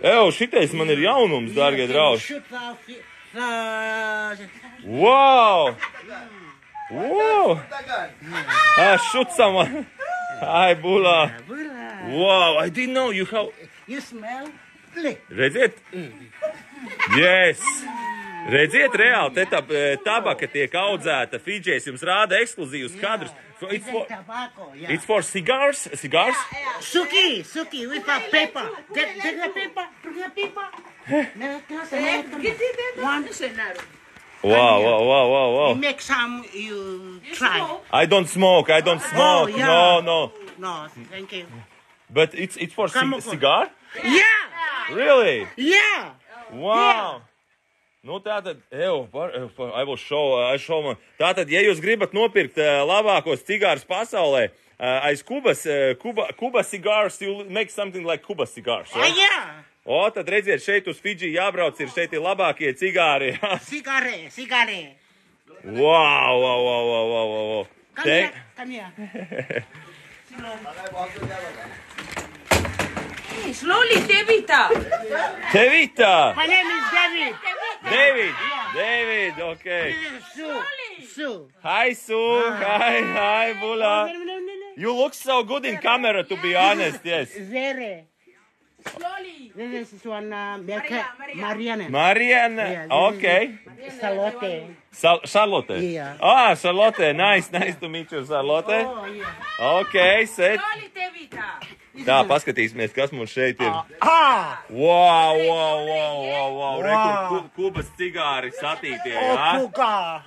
Ew, šitais man ir jaunums, dārgie draugi.
Shoot
Wow. Shoot someone. Hi, Bula. Wow, I didn't know you have...
You smell? Lick.
Redziet? Yes. Redziet, reāli, te tabaka tiek audzēta Fidžijs, jums rāda ekskluzīvus kadrus. So
It's tobacco, yeah.
it's for cigars?
Suki, with a paper. Get the paper. Bring the paper. One.
Wow.
You make some, you try.
I don't smoke.
Oh, yeah.
No.
No, thank you.
But it's for
Come on.
cigar?
Yeah.
Really?
Yeah.
Wow! Nu, tātad, I will show man. Tātad, ja jūs gribat nopirkt labākos cigārus pasaulē, aiz Kuba cigars, you make something like Kuba cigars, right?
Yeah.
O, tad redziet, šeit uz Fidži jābrauc, šeit ir labākie cigāri.
Cigare.
Wow.
Come here.
Slowly, Tevita.
Tevita!
My name is David.
David, okay.
This is Sue.
Hi, Sue. Hi, Bula. You look so good in camera, to be honest, yes.
Zere.
Slowly.
This is one Marianne.
Marianne,
Yeah,
okay.
Salote.
Charlotte.
Yeah.
Charlotte, nice to meet you, Charlotte.
Oh, yeah.
Okay, set.
Slowly, Tevita.
Tā, paskatīsimies, kas mums šeit ir.
Wow.
Re, Kubas cigāri satītie, jā?
Puga.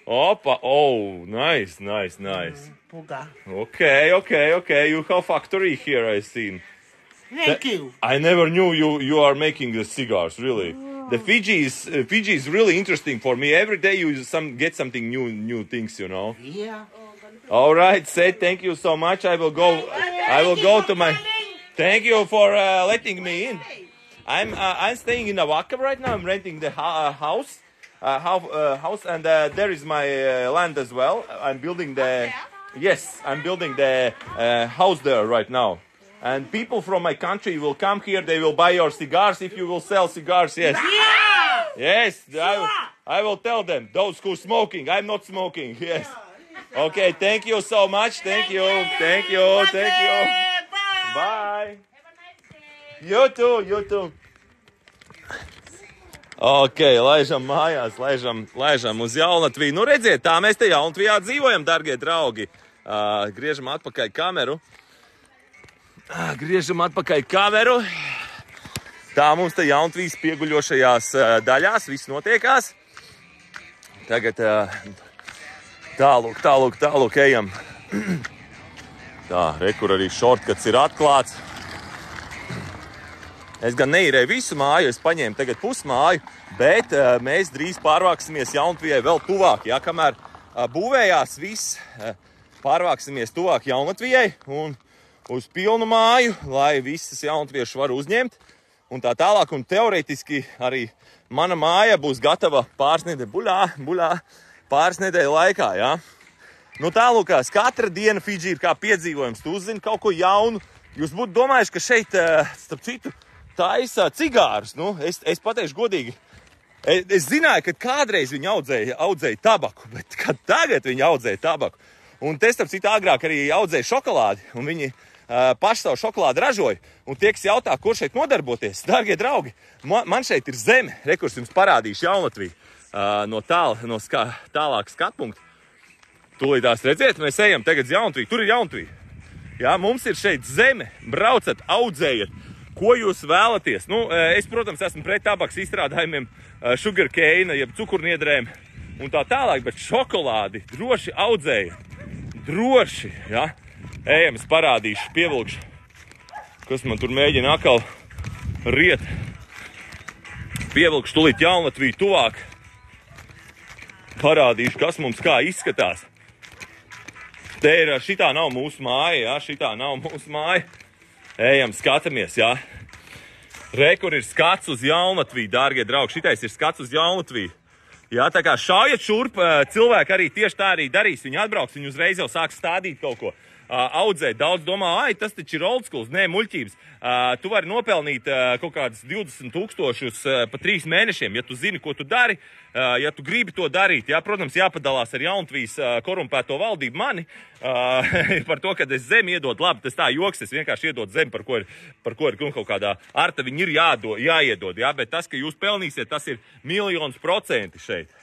Opa. Oh, nice.
Puga.
Okay. You have factory here, I seen.
Thank you.
I never knew you are making the cigars, really. The Fiji is really interesting for me. Every day you get something new things, you know.
Yeah.
All right, Seth, thank you so much. I will go to my... Thank you for letting me in. I'm staying in Awaka right now. I'm renting the house, and there is my land as well. I'm building the... Yes, I'm building the house there right now. And people from my country will come here. They will buy your cigars if you will sell cigars. Yes. Yes, I will tell them. Those who smoking, I'm not smoking. Yes. Okay, thank you so much. Thank you. Bye. You too. Ok, laižam mājās, laižam uz Jaunatviju. Nu, redziet, tā mēs te Jaunatvijā dzīvojam, dargie draugi. Griežam atpakaļ kameru. Tā mums te Jaunatvijas pieguļošajās daļās viss notiekās. Tagad tālūk ejam. Tā, kur arī šortkats ir atklāts. Es gan neīrēju visu māju, es paņēmu tagad pusmāju, bet mēs drīz pārvāksimies Jaunatvijai vēl tuvāk. Ja, kamēr būvējās viss, pārvāksimies tuvāk Jaunatvijai un uz pilnu māju, lai visas jaunatviešu var uzņemt un tā tālāk. Un teoretiski arī mana māja būs gatava pāris nedēļu laikā, jā. Nu tālūkās, katra diena Fidži ir kā piedzīvojums, tu uzzini kaut ko jaunu. Jūs būtu domājuši, ka šeit, starp citu, taisa cigārus. Nu, es pateikšu godīgi, es zināju, ka kādreiz viņi audzēja tabaku, bet kad tagad viņi audzēja tabaku. Un te, starp citu, agrāk arī audzēja šokolādi, un viņi paši savu šokolādi ražoja. Un tie, kas jautā, kur šeit nodarboties, dārgie draugi, man šeit ir zeme, rekurs jums parādīšu Jaunlatviju no tālāk skatpunkta. Tūlītās redziet, mēs ejam tagad uz Jaunatviju, tur ir Jaunatvija. Jā, mums ir šeit zeme, braucat, audzējiet, ko jūs vēlaties. Nu, es, protams, esmu pret tabaks izstrādājumiem, sugar cane, jeb cukurniedrēm un tā tālāk, bet šokolādi droši audzējiet. Droši, jā. Ejam, es parādīšu, pievilkšu, kas man tur mēģina atkal riet. Pievilkšu tūlīt Jaunatviju tuvāk. Parādīšu, kas mums kā izskatās. Te ir, šitā nav mūsu māja, jā, šitā nav mūsu māja. Ejam, skatāmies, jā. Re, kur ir skats uz Jaunatviju, dārgie draugi, šitais ir skats uz Jaunatviju. Jā, tā kā šaujiet šurp, cilvēki arī tieši tā arī darīs. Viņi atbrauks, viņi uzreiz jau sāks stādīt kaut ko. Audzēt. Daudz domā, tas taču ir old schools, nē, muļķības. Tu vari nopelnīt kaut kādas 20,000 pa 3 mēnešiem, ja tu zini, ko tu dari, ja tu gribi to darīt. Jā, protams, jāpadalās ar Jaunatvijas korumpēto valdību mani par to, ka es zemi iedod labi. Tas tā joks, es vienkārši iedod zemi, par ko ir kaut kādā arta viņi ir jāiedod. Jā, bet tas, ka jūs pelnīsiet, tas ir 1,000,000% šeit.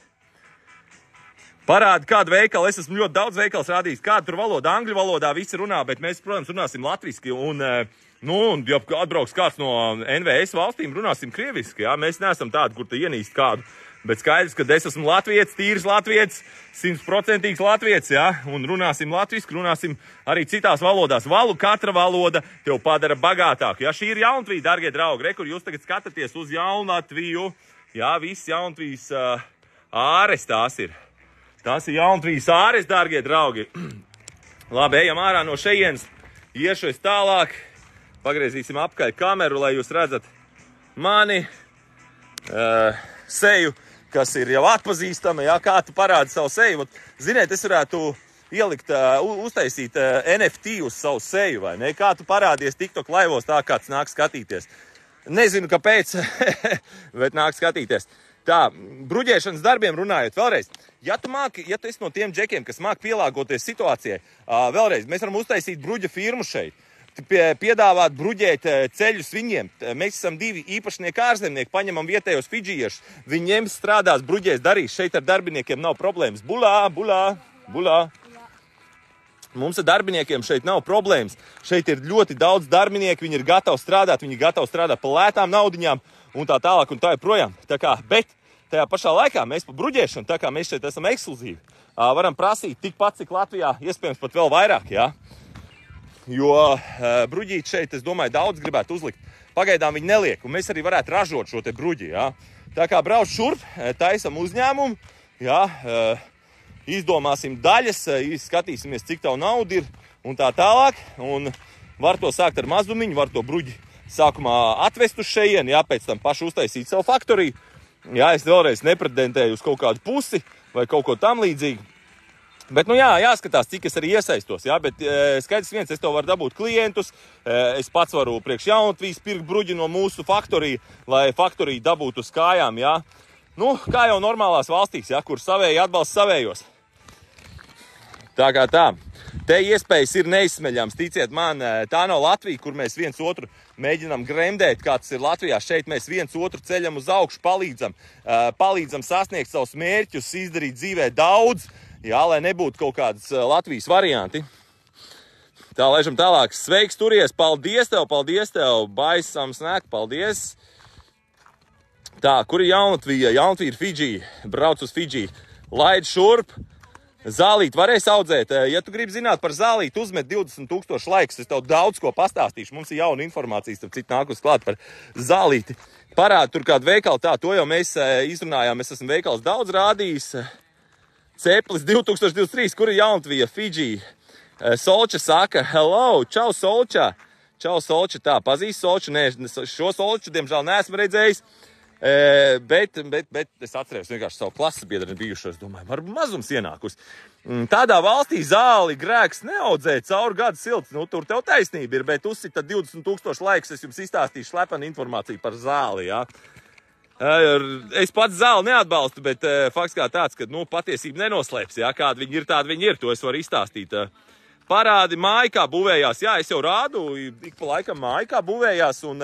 Parādi, kādu veikalu, es esmu ļoti daudz veikals rādījis, kādu tur valodā, angļu valodā visi runā, bet mēs, protams, runāsim latviski, un ja atbrauks kāds no NVS valstīm, runāsim krieviski, jā, mēs neesam tādi, kur tu ienīst kādu, bet skaidrs, ka es esmu latvietis, tīrs latvietis, 100% latvietis, jā, un runāsim latviski, runāsim arī citās valodās. Katra valoda tev padara bagātāku, jā, šī ir Jaunatvija, dargie draugi, re, kur jūs tagad skatāties uz Jaunatviju, jā, viss Jaunatvijas āres tās ir. Tas ir Jaunatvijas āres, dārgie draugi. Labi, ejam ārā no šejienes, iešu es tālāk, pagriezīsim apkaļ kameru, lai jūs redzat mani seju, kas ir jau atpazīstama, jā, kā tu parādi savu seju. Ziniet, es varētu ielikt, uztaisīt NFT uz savu seju, vai ne? Kā tu parādies TikTok laivos tā, kāds nāk skatīties. Nezinu, kāpēc, bet nāk skatīties. Tā, bruģēšanas darbiem runājot vēlreiz. Ja tu esi no tiem džekiem, kas māk pielāgoties situācijai, vēlreiz, mēs varam uztaisīt bruģa firmu šeit, piedāvāt bruģēt ceļus viņiem. Mēs esam 2 īpašnieki ārzemnieki, paņemam vietējos fidžiešus, viņiem strādās, bruģēs, darīs. Šeit ar darbiniekiem nav problēmas. Bulā. Mums ar darbiniekiem šeit nav problēmas. Šeit ir ļoti daudz darbinieku, viņi ir gatavi strādāt, pa lētām naudiņām un tā tālāk un tā joprojām. Bet tajā pašā laikā mēs pa bruģēšanu, tā kā mēs šeit esam ekskluzīvi, varam prasīt tikpat, cik Latvijā, iespējams pat vēl vairāk, jā. Jo bruģīt šeit, es domāju, daudz gribētu uzlikt. Pagaidām viņi neliek, un mēs arī varētu ražot šo te bruģi, jā. Tā kā brauc šurp, taisam uzņēmumu, jā, izdomāsim daļas, skatīsimies, cik tavu naudu ir un tā tālāk. Un var to sākt ar mazumiņu, var to bruģi sākumā atvest uz šejienu, jā, pēc tam pašu uztaisīt savu faktoriju. Jā, es vēlreiz nepretendēju uz kaut kādu pusi vai kaut ko tam līdzīgu. Bet, nu jā, jāskatās, cik es arī iesaistos, jā, bet skaidrs viens, es to varu dabūt klientus, es pats varu priekš Jaunatvijas pirkt bruģi no mūsu faktoriju, lai faktoriju dabūtu uz kājām, jā. Nu, kā jau normālās valstīs, jā, kur savēji atbalsta savējos. Tā kā tā. Te iespējas ir neizsmeļams, ticiet man, tā nav Latvija, kur mēs viens otru mēģinām gremdēt, kā tas ir Latvijā. Šeit mēs viens otru ceļam uz augšu, palīdzam sasniegt savus mērķus, izdarīt dzīvē daudz, jā, lai nebūtu kaut kādas Latvijas varianti. Tā, laižam tālāk. Sveiks, turies, paldies tev, baisam snek, paldies. Tā, kur ir Jaunatvija? Jaunatvija ir Fidži, brauc uz Fidži, laid šurp. Zālīti varēs audzēt. Ja tu gribi zināt par zālīti, uzmet 20,000 laikus. Es tev daudz ko pastāstīšu. Mums ir jauna informācija, starp citu nāk uz klāt par zālīti. Parādi tur kādu veikalu, tā, to jau mēs izrunājām. Es esmu veikals daudz rādījis. Ceplis 2023, kur ir Jaunatvija, Fidži. Solča saka, hello, čau Solča. Čau Solča, tā, pazīst Solču? Nē, šo Solču, diemžēl, neesmu redzējis. Bet es atceros vienkārši savu klases biedreni bijušos, domāju, varbūt mazums ienākus. Tādā valstī zāli grēks neaudzē caur gadu silts, nu tur tev taisnība ir, bet uzsita 20,000 laiks, es jums izstāstīšu slepenu informāciju par zāli, jā. Es pats zāli neatbalstu, bet fakts kā tāds, ka, nu, patiesība nenoslēps, jā, kāda viņi ir, tāda viņi ir, to es varu izstāstīt. Parādi māju, kā būvējās. Jā, es jau rādu, ik pa laikam māju, kā būvējās, un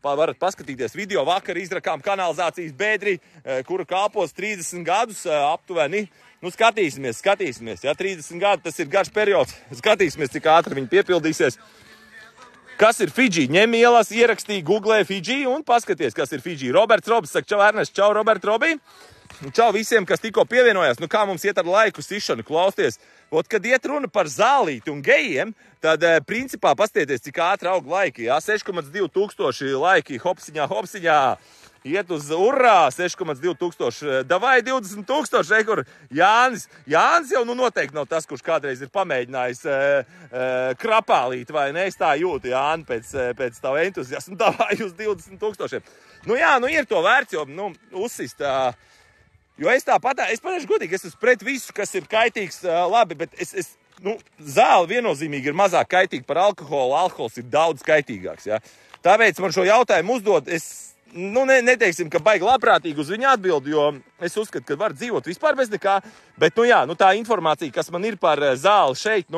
varat paskatīties video. Vakar izrakām kanalizācijas bēdri, kura kalpos 30 gadus aptuveni. Nu, skatīsimies, jā, 30 gadi, tas ir garš periods. Skatīsimies, cik ātri viņi piepildīsies. Kas ir Fidži? Ņem ielas, ierakstīja, googlē Fidži un paskaties, kas ir Fidži. Roberts Robs saka, čau Ernest, čau Robert Robi. Čau visiem, kas tikko pievienojās. Nu, kā mums iet ar laiku sišanu, klausties. Kad iet runa par zālīti un gejiem, tad principā pastieties, cik ātri aug laiki. Jā, 6,2 tūkstoši laiki, hopsiņā, iet uz urā, 6,2 tūkstoši, davai 20 tūkstoši, kur Jānis jau nu noteikti nav tas, kurš kādreiz ir pamēģinājis krapālīt, vai ne, es tā jūtu, Jāni, pēc tavu entuziasmu, davai uz 20 tūkstošiem. Nu jā, nu ir to vērts, jo, nu, uzsist. Jo es pateikšu godīgi, es esmu pret visu, kas ir kaitīgs, labi, bet zāle viennozīmīgi ir mazāk kaitīga par alkoholu. Alkohols ir daudz kaitīgāks, jā. Tāpēc man šo jautājumu uzdot, es neteiksim, ka baigi labprātīgi uz viņu atbildi, jo es uzskatu, ka var dzīvot vispār bez nekā, bet, nu jā, tā informācija, kas man ir par zāli šeit,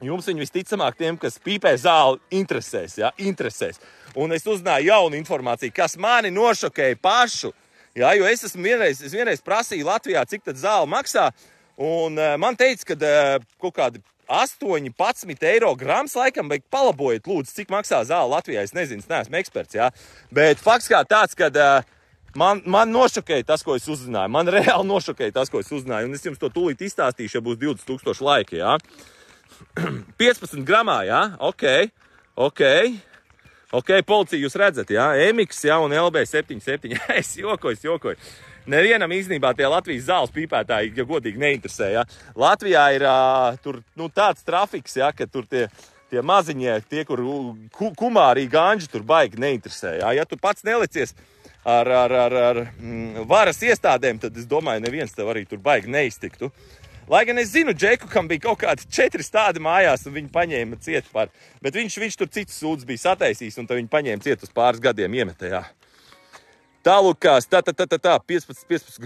jums viņi visticamāk tiem, kas pīpē zāli, interesēs, jā, interesēs. Un es uzzināju jaunu informāciju, kas mani nošokēja pašu. Jā, jo es vienreiz prasīju Latvijā, cik tad zāle maksā, un man teica, ka kaut kādi 18 eiro grams laikam, bet palabojiet lūdzu, cik maksā zāle Latvijā, es nezinu, es neesmu eksperts, jā, bet fakts kā tāds, kad man nošokēja tas, ko es uzzināju, man reāli nošokēja tas, ko es uzzināju, un es jums to tūlīt izstāstīšu, ja būs 20,000 laiki, jā. 15 gramā, jā, ok, policija jūs redzat, jā, Emiks, jā, un LB77, es jokoju. Nevienam īstenībā tie Latvijas zāles pīpētāji, ja godīgi neinteresē, jā. Latvijā ir tur, tāds trafiks, jā, ka tur tie maziņie, tie, kur kumārī ganži tur baigi neinteresē, jā. Ja tu pats nelicies ar varas iestādēm, tad es domāju, neviens tev arī tur baigi neiztiktu. Lai gan es zinu Džeku, kam bija kaut kādi 4 tādi mājās, un viņu paņēma ciet par. Bet viņš tur citas sūdzes bija sataisījis, un tad viņu paņēma ciet uz pāris gadiem iemetējā. Tālūkās, 15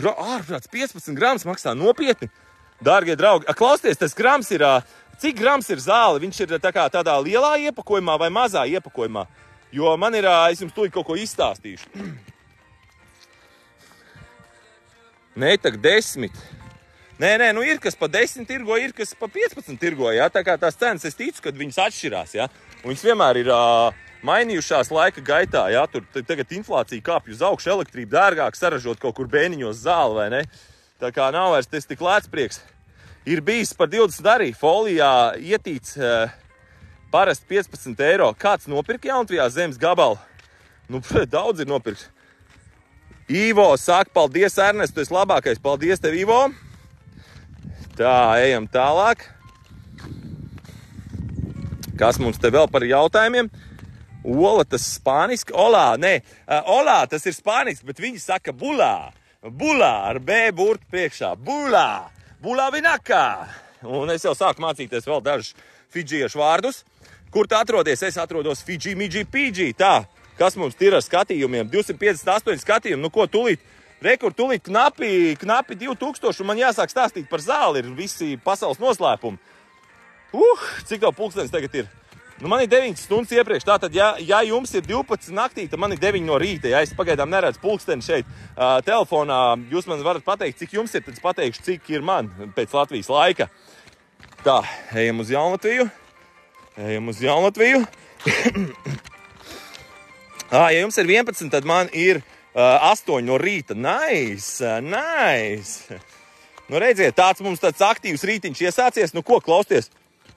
grams maksā nopietni. Dārgie draugi, klausieties, tas grams ir, cik grams ir zāle? Viņš ir tādā lielā iepakojumā vai mazā iepakojumā? Jo man ir, es jums tūlīt kaut ko izstāstīšu. Nē, tak 10. Nē, ir kas pa 10 tirgo, ir kas pa 15 tirgo, jā. Tā kā tās cenas, es ticu, kad viņas atšķirās, jā. Un viņas vienmēr ir mainījušās laika gaitā, jā. Tur tagad inflācija kāpj uz augšu, elektrība dārgāk, saražot kaut kur bēniņos zāli, vai ne? Tā kā nav vairs tas tik lētsprieks. Ir bijis par 20 arī folijā ietīts parasti 15 eiro. Kāds nopirka Jaunatvijā zemes gabalu? Nu, daudz ir nopirks. Ivo saka, paldies, Ernest, tu esi labākais. Paldies tev, Ivo. Tā, ejam tālāk. Kas mums te vēl par jautājumiem? Ola, tas spāniski? Olā, nē. Olā, tas ir spāniski, bet viņi saka bulā. Bulā ar B burtu priekšā. Bulā. Bulā vinakā. Un es jau sāku mācīties vēl dažus fidžiešu vārdus. Kur tu atrodies? Es atrodos Fidži, Midži, Pidži. Tā, kas mums ir ar skatījumiem? 258 skatījumi. Nu ko, tūlīt knapi 2000, un man jāsāk stāstīt par zāli, ir visi pasaules noslēpumi. Cik tev pulkstenis tagad ir? Nu, man ir 9 stundas iepriekš, tātad, ja jums ir 12 naktī, tad man ir 9 no rīta, ja es pagaidām neredzu pulksteni šeit telefonā, jūs man varat pateikt, cik jums ir, tad es pateikšu, cik ir man pēc Latvijas laika. Tā, ejam uz Jaunatviju. Ja jums ir 11, tad man ir 8 no rīta. Nice. Nu, redziet, mums tāds aktīvs rītiņš iesācies. Nu, ko, klausties?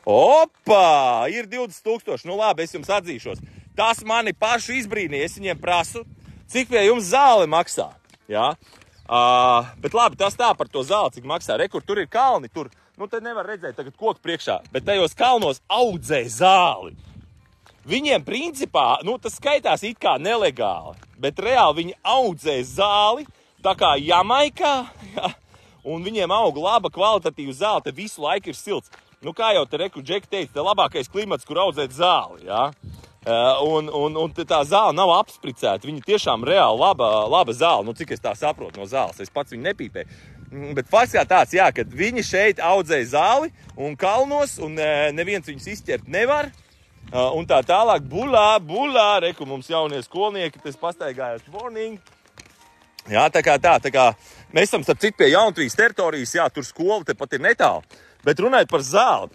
Opā, ir 20,000. Nu, labi, es jums atzīšos. Tas mani pašu izbrīnīja. Es viņiem prasu, cik pie jums zāle maksā. Jā? Bet labi, tas tā par to zāli, cik maksā. Kur tur ir kalni, tur, nu, te nevar redzēt tagad koku priekšā. Bet tajos kalnos audzē zāli. viņiem principā, tas skaitās it kā nelegāli, bet reāli viņi audzē zāli, tā kā Jamaikā, jā, un viņiem aug laba kvalitatīva zāle, te visu laiku ir silts. Kā jau te reku Džeki teica, te labākais klimats, kur audzēt zāli, jā. Un tā zāle nav apspricēta, viņa tiešām reāli laba zāle, cik es tā saprotu no zāles, es pats viņu nepīpēju. Bet fakts kā tāds, jā, kad viņi šeit audzē zāli un kalnos, un neviens viņus izķert nevar, un tā tālāk bulā, reku mums jaunie skolnieki, tas pastaigājās morning. Jā, tā kā mēs esam starp citu pie Jaunatvijas teritorijas, jā, tur skola tepat ir netālu. Bet runājot par zāli,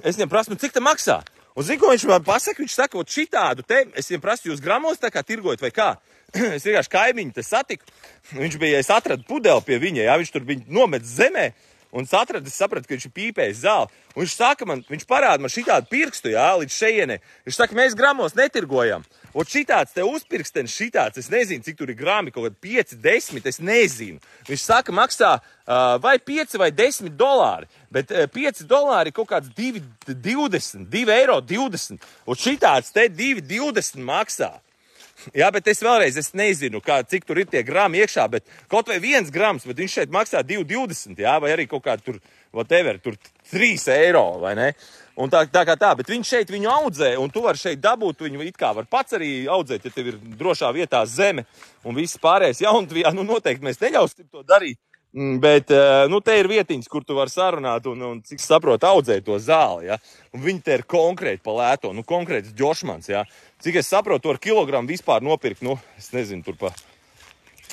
es viņam prasu, cik te maksā? Un zinu, ko viņš man pasaka, viņš saka, šitādu te, es viņam prasu, jūs gramos tā kā tirgojat vai kā? Es vienkārši kaimiņu te satiku, viņš bija, es atradu pudeli pie viņa, jā, viņš tur bija nomet zemē, un es sapratu, ka viņš ir pīpējis zāli. Un viņš saka man, viņš parāda man šitādu pirkstu, jā, līdz šejienē. Viņš saka, mēs gramos netirgojam. Un šitāds te uzpirkstenis šitāds, es nezinu, cik tur ir grami, kaut kādi 5, 10, es nezinu. Viņš saka, maksā vai 5 vai 10 dolāri, bet 5 dolāri ir kaut kāds 2,20, 2,20 eiro. Un šitāds te 2,20 maksā. Jā, bet es nezinu, cik tur ir tie grami iekšā, bet kaut vai 1 grams, bet viņš šeit maksā 2,20, jā, vai arī kaut kā tur, whatever, tur 3 eiro, vai ne? Un tā, bet viņš šeit viņu audzē, un tu vari šeit dabūt, viņu it kā var pats arī audzēt, ja tev ir drošā vietā zeme, un viss pārējais Jaunatvijā, noteikti mēs neļausim to darīt. Bet, te ir vietiņas, kur tu vari sarunāt un cik saprot, audzēt to zāli, ja? Un viņi te ir konkrēti pa lēto, konkrēts ģošmans, ja? Cik es saprotu, ar kilogramu vispār nopirkt, es nezinu, tur pa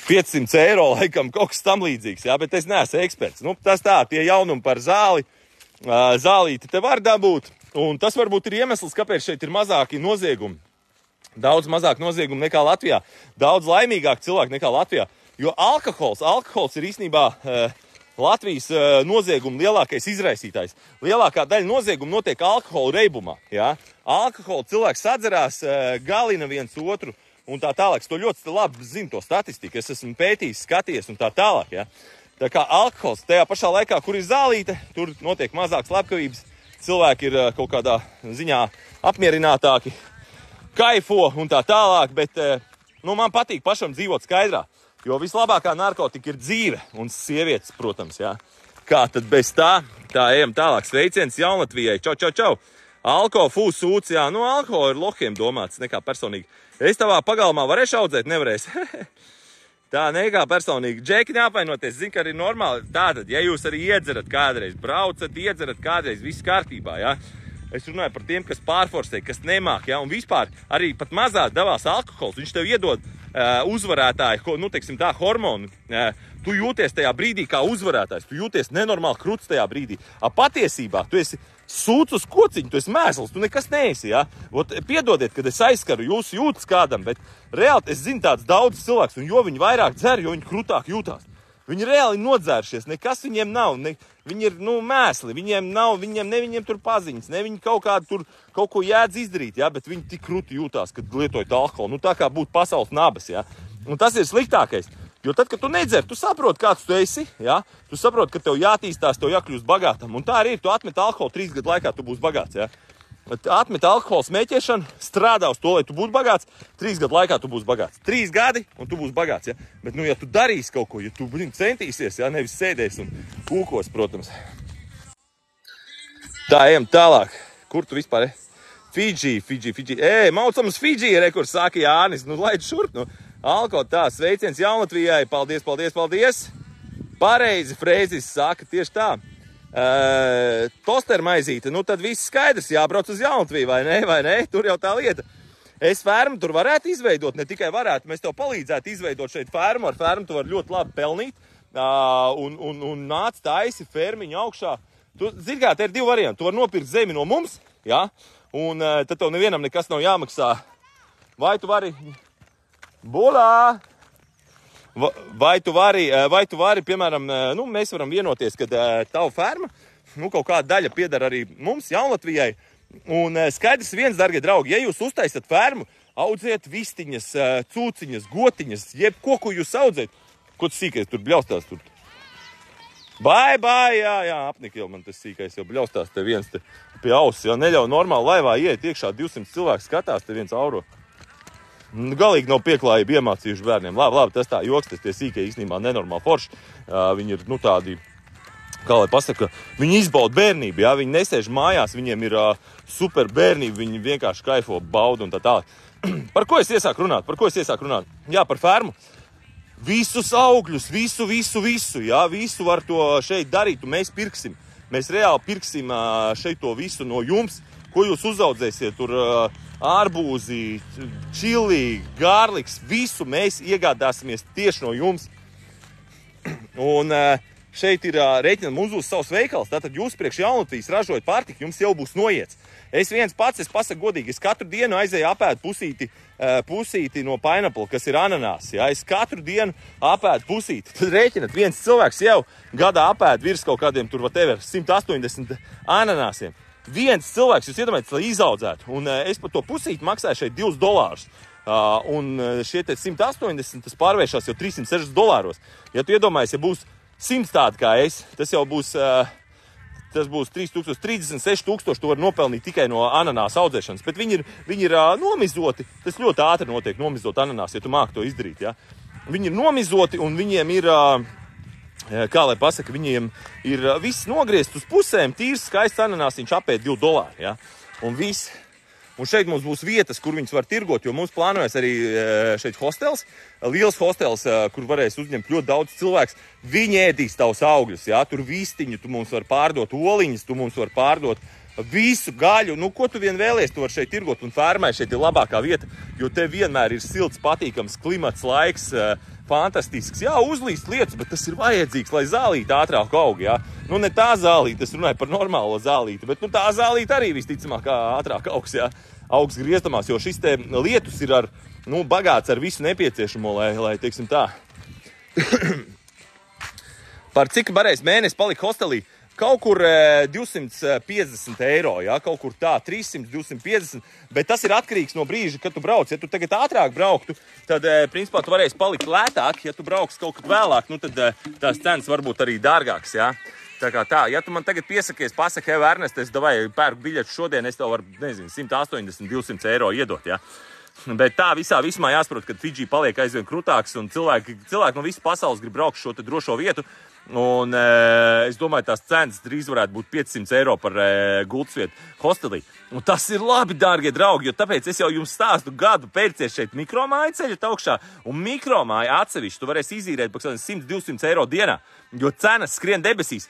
500 eiro, laikam, kaut kas tam līdzīgs, ja? Bet es neesmu eksperts. Tas tā, tie jaunumi par zāli, zālīti te var dabūt, un tas varbūt ir iemesls, kāpēc šeit ir mazāki noziegumi. Daudz mazāk noziegumu nekā Latvijā, daudz laimīgāk cilvēki nekā Latvijā. Jo alkohols ir īstenībā Latvijas nozieguma lielākais izraisītājs. Lielākā daļa noziegumu notiek alkohola reibumā. Ja? Alkoholu cilvēks sadzerās, galina viens otru un tā tālāk. Es to ļoti labi zinu, to statistiku. Es esmu pētījis, skatījies un tā tālāk. Ja? Tā kā alkohols tajā pašā laikā, kur ir zālīte, tur notiek mazāk slepkavības. Cilvēki ir kaut kādā ziņā apmierinātāki, kaifo un tā tālāk. Bet man patīk pašam dzīvot skaidrā. Jo vislabākā narkotika ir dzīve un sievietes, protams, jā. Kā tad bez tā? Tā ejam tālāk. Sveiciens Jaunatvijai. Čau. Alko sūds, jā. Alko ir lohiem domāts, nekā personīgi. Es tavā pagalmā varēšu audzēt? Nevarēs. Tā nekā personīgi. Džeki, neapvainoties, zinu, ka arī normāli. Tātad, ja jūs arī iedzerat kādreiz, braucat, iedzerat kādreiz, viss kārtībā, jā. Es runāju par tiem, kas pārforsē, kas nemāk, ja, un vispār arī pat mazāk devās alkohols. Viņš tev iedod uzvarētāju, teiksim tā, hormonu. Tu jūties tajā brīdī kā uzvarētājs, tu jūties nenormāli kruts tajā brīdī. Patiesībā tu esi sūds uz kociņu, tu esi mēsls, tu nekas neesi, ja. Piedodiet, kad es aizskaru jūsu jūtas kādam, bet reāli es zinu tāds daudz cilvēks, un jo viņi vairāk dzer, jo viņi krutāk jūtās. Viņi reāli nodzēršies, nekas viņiem nav, viņi ir, mēsli, viņiem tur paziņas, ne viņi kaut ko jēdz izdarīt, ja, bet viņi tik kruti jūtās, kad lietojot alkoholu, tā kā būtu pasaules nabas, ja. Un tas ir sliktākais, jo tad, kad tu nedzer, tu saproti, kāds tu esi, ja, tu saproti, ka tev jātīstās, tev jākļūst bagātam, un tā arī ir, tu atmet alkoholu 3 gadu laikā, tu būsi bagāts, ja. Atmet alkoholu smēķēšanu, strādā uz to, lai tu būtu bagāts, 3 gadu laikā tu būsi bagāts. 3 gadi, un tu būsi bagāts, ja? Bet, ja tu darīsi kaut ko, ja tu centīsies, ja? Nevis sēdēs un kūkos, protams. Tā, ejam tālāk. Kur tu vispār, Fidži. Maucam uz Fidži, kur saka Jānis, laid šurp, Alko, tā, sveiciens Jaunatvijai, paldies. Pareizi frēzis saka, tieši tā. Tostermaizīte, tad viss skaidrs, jābrauc uz Jaunatviju, vai ne? Tur jau tā lieta. Es fermu tur varētu izveidot, ne tikai varētu, mēs tev palīdzētu izveidot šeit fermu. Ar fermu tu vari ļoti labi pelnīt un nāc taisi fermiņu augšā. Tu, zini kā, te ir 2 varianti. Tu vari nopirkt zemi no mums, ja? Un tad tev nevienam nekas nav jāmaksā. Vai tu vari... Bulā! Vai tu vari, piemēram, mēs varam vienoties, ka tavu ferma, kaut kāda daļa piedara arī mums, Jaunatvijai. Un skaidrs viens, dargie draugi, ja jūs uztaisat fermu, audziet vistiņas, cūciņas, gotiņas, jebko, ko jūs audzēt. Ko tu sīkais tur bļaustās tur? Bai, jā, apnik jau man tas sīkais jau bļaustās te viens te pie auss, ja neļauj normāli laivā iet iekšā 200 cilvēku skatās, te viens auro. Galīgi nav pieklājība iemācījuši bērniem. Labi, tas tā joks, tas tie sīkie īstenībā nenormāli forši. Viņi ir, tādi, kā lai pasaka, viņi izbauda bērnību, ja? Viņi nesēž mājās, viņiem ir super bērnība, viņi vienkārši kaifo, bauda un tā tālāk. Par ko es iesāku runāt? Jā, par fermu. Visus augļus, visu, jā, visu var to šeit darīt, un mēs pirksim. Mēs reāli pirksim šeit to visu no jums, ko jūs uzaudzēsiet, tur ārbūzi, čili, gārliks, visu mēs iegādāsimies tieši no jums. Un šeit ir rēķinam uz savus veikals, tātad jūs priekš Jaunatvijas ražojat pārtiku, jums jau būs noiets. Es viens pats, es pasaku godīgi, es katru dienu aizēju apēdu pusīti no pineapple, kas ir ananās. Ja? Es katru dienu apēdu pusīti. Tad rēķinat, viens cilvēks jau gadā apēdu virs kaut kādiem tur whatever, 180 ananāsiem. Viens cilvēks, jūs iedomājaties, lai izaudzētu. Un es par to pusīti maksāju šeit $2. Un šie 180, tas pārvēršās jau $360. Ja tu iedomājies, ja būs 100 tādi kā es, tas jau būs... Tas būs 36,000, tu vari nopelnīt tikai no ananās audzēšanas, bet viņi ir nomizoti, tas ļoti ātri notiek nomizot ananās, ja tu māki to izdarīt, ja. Viņi ir nomizoti un viņiem ir, kā lai pasaka, viņiem ir viss nogriezt uz pusēm, tīrs, skaists ananāsiņš apēt $2, ja, un viss. Un šeit mums būs vietas, kur viņus var tirgot, jo mums plānojas arī šeit hostels, liels hostels, kur varēs uzņemt ļoti daudz cilvēks. Viņi ēdīs tavus augļus, jā, tur vistiņu, tu mums var pārdot oliņas, tu mums var pārdot visu gaļu, ko tu vien vēlies, tu var šeit tirgot, un fermai šeit ir labākā vieta, jo te vienmēr ir silts, patīkams klimats, laiks, fantastisks. Jā, uzlīst lietas, bet tas ir vajadzīgs, lai zālīte ātrāk aug, jā. Ne tā zālīte, es runāju par normālo zālīti, bet tā zālīte arī visticamāk ātrāk augs, jā. Augs grieztamās, jo šis te lietus ir bagāts ar visu nepieciešamo, lai teiksim tā. Par cik varēs mēnesi palika hostelī? Kaut kur €250, ja? Kaut kur tā, 300, 250, bet tas ir atkarīgs no brīža, kad tu brauc. Ja tu tagad ātrāk brauktu, tad, principā, tu varēsi palikt lētāk. Ja tu brauks kaut kad vēlāk, tad tās cenas varbūt arī dārgāks, ja? Tā kā tā, ja tu man tagad piesakies, pasaki, Ernest, es davai pērku biļetu šodien, es tev varu, 180, 200 eiro iedot, ja? Bet tā vismā jāsaprot, ka Fidži paliek aizvien krutāks un cilvēki no visas pasaules grib braukt šo te drošo vietu. Un es domāju, tās cenas drīz varētu būt 500 eiro par gultsvietu hostelī. Un tas ir labi, dārgie draugi, jo tāpēc es jau jums stāstu gadu pērcies šeit mikromāju ceļat augšā, un mikromāju atsevišķi tu varēsi izīrēt par 100-200 eiro dienā, jo cenas skrien debesīs.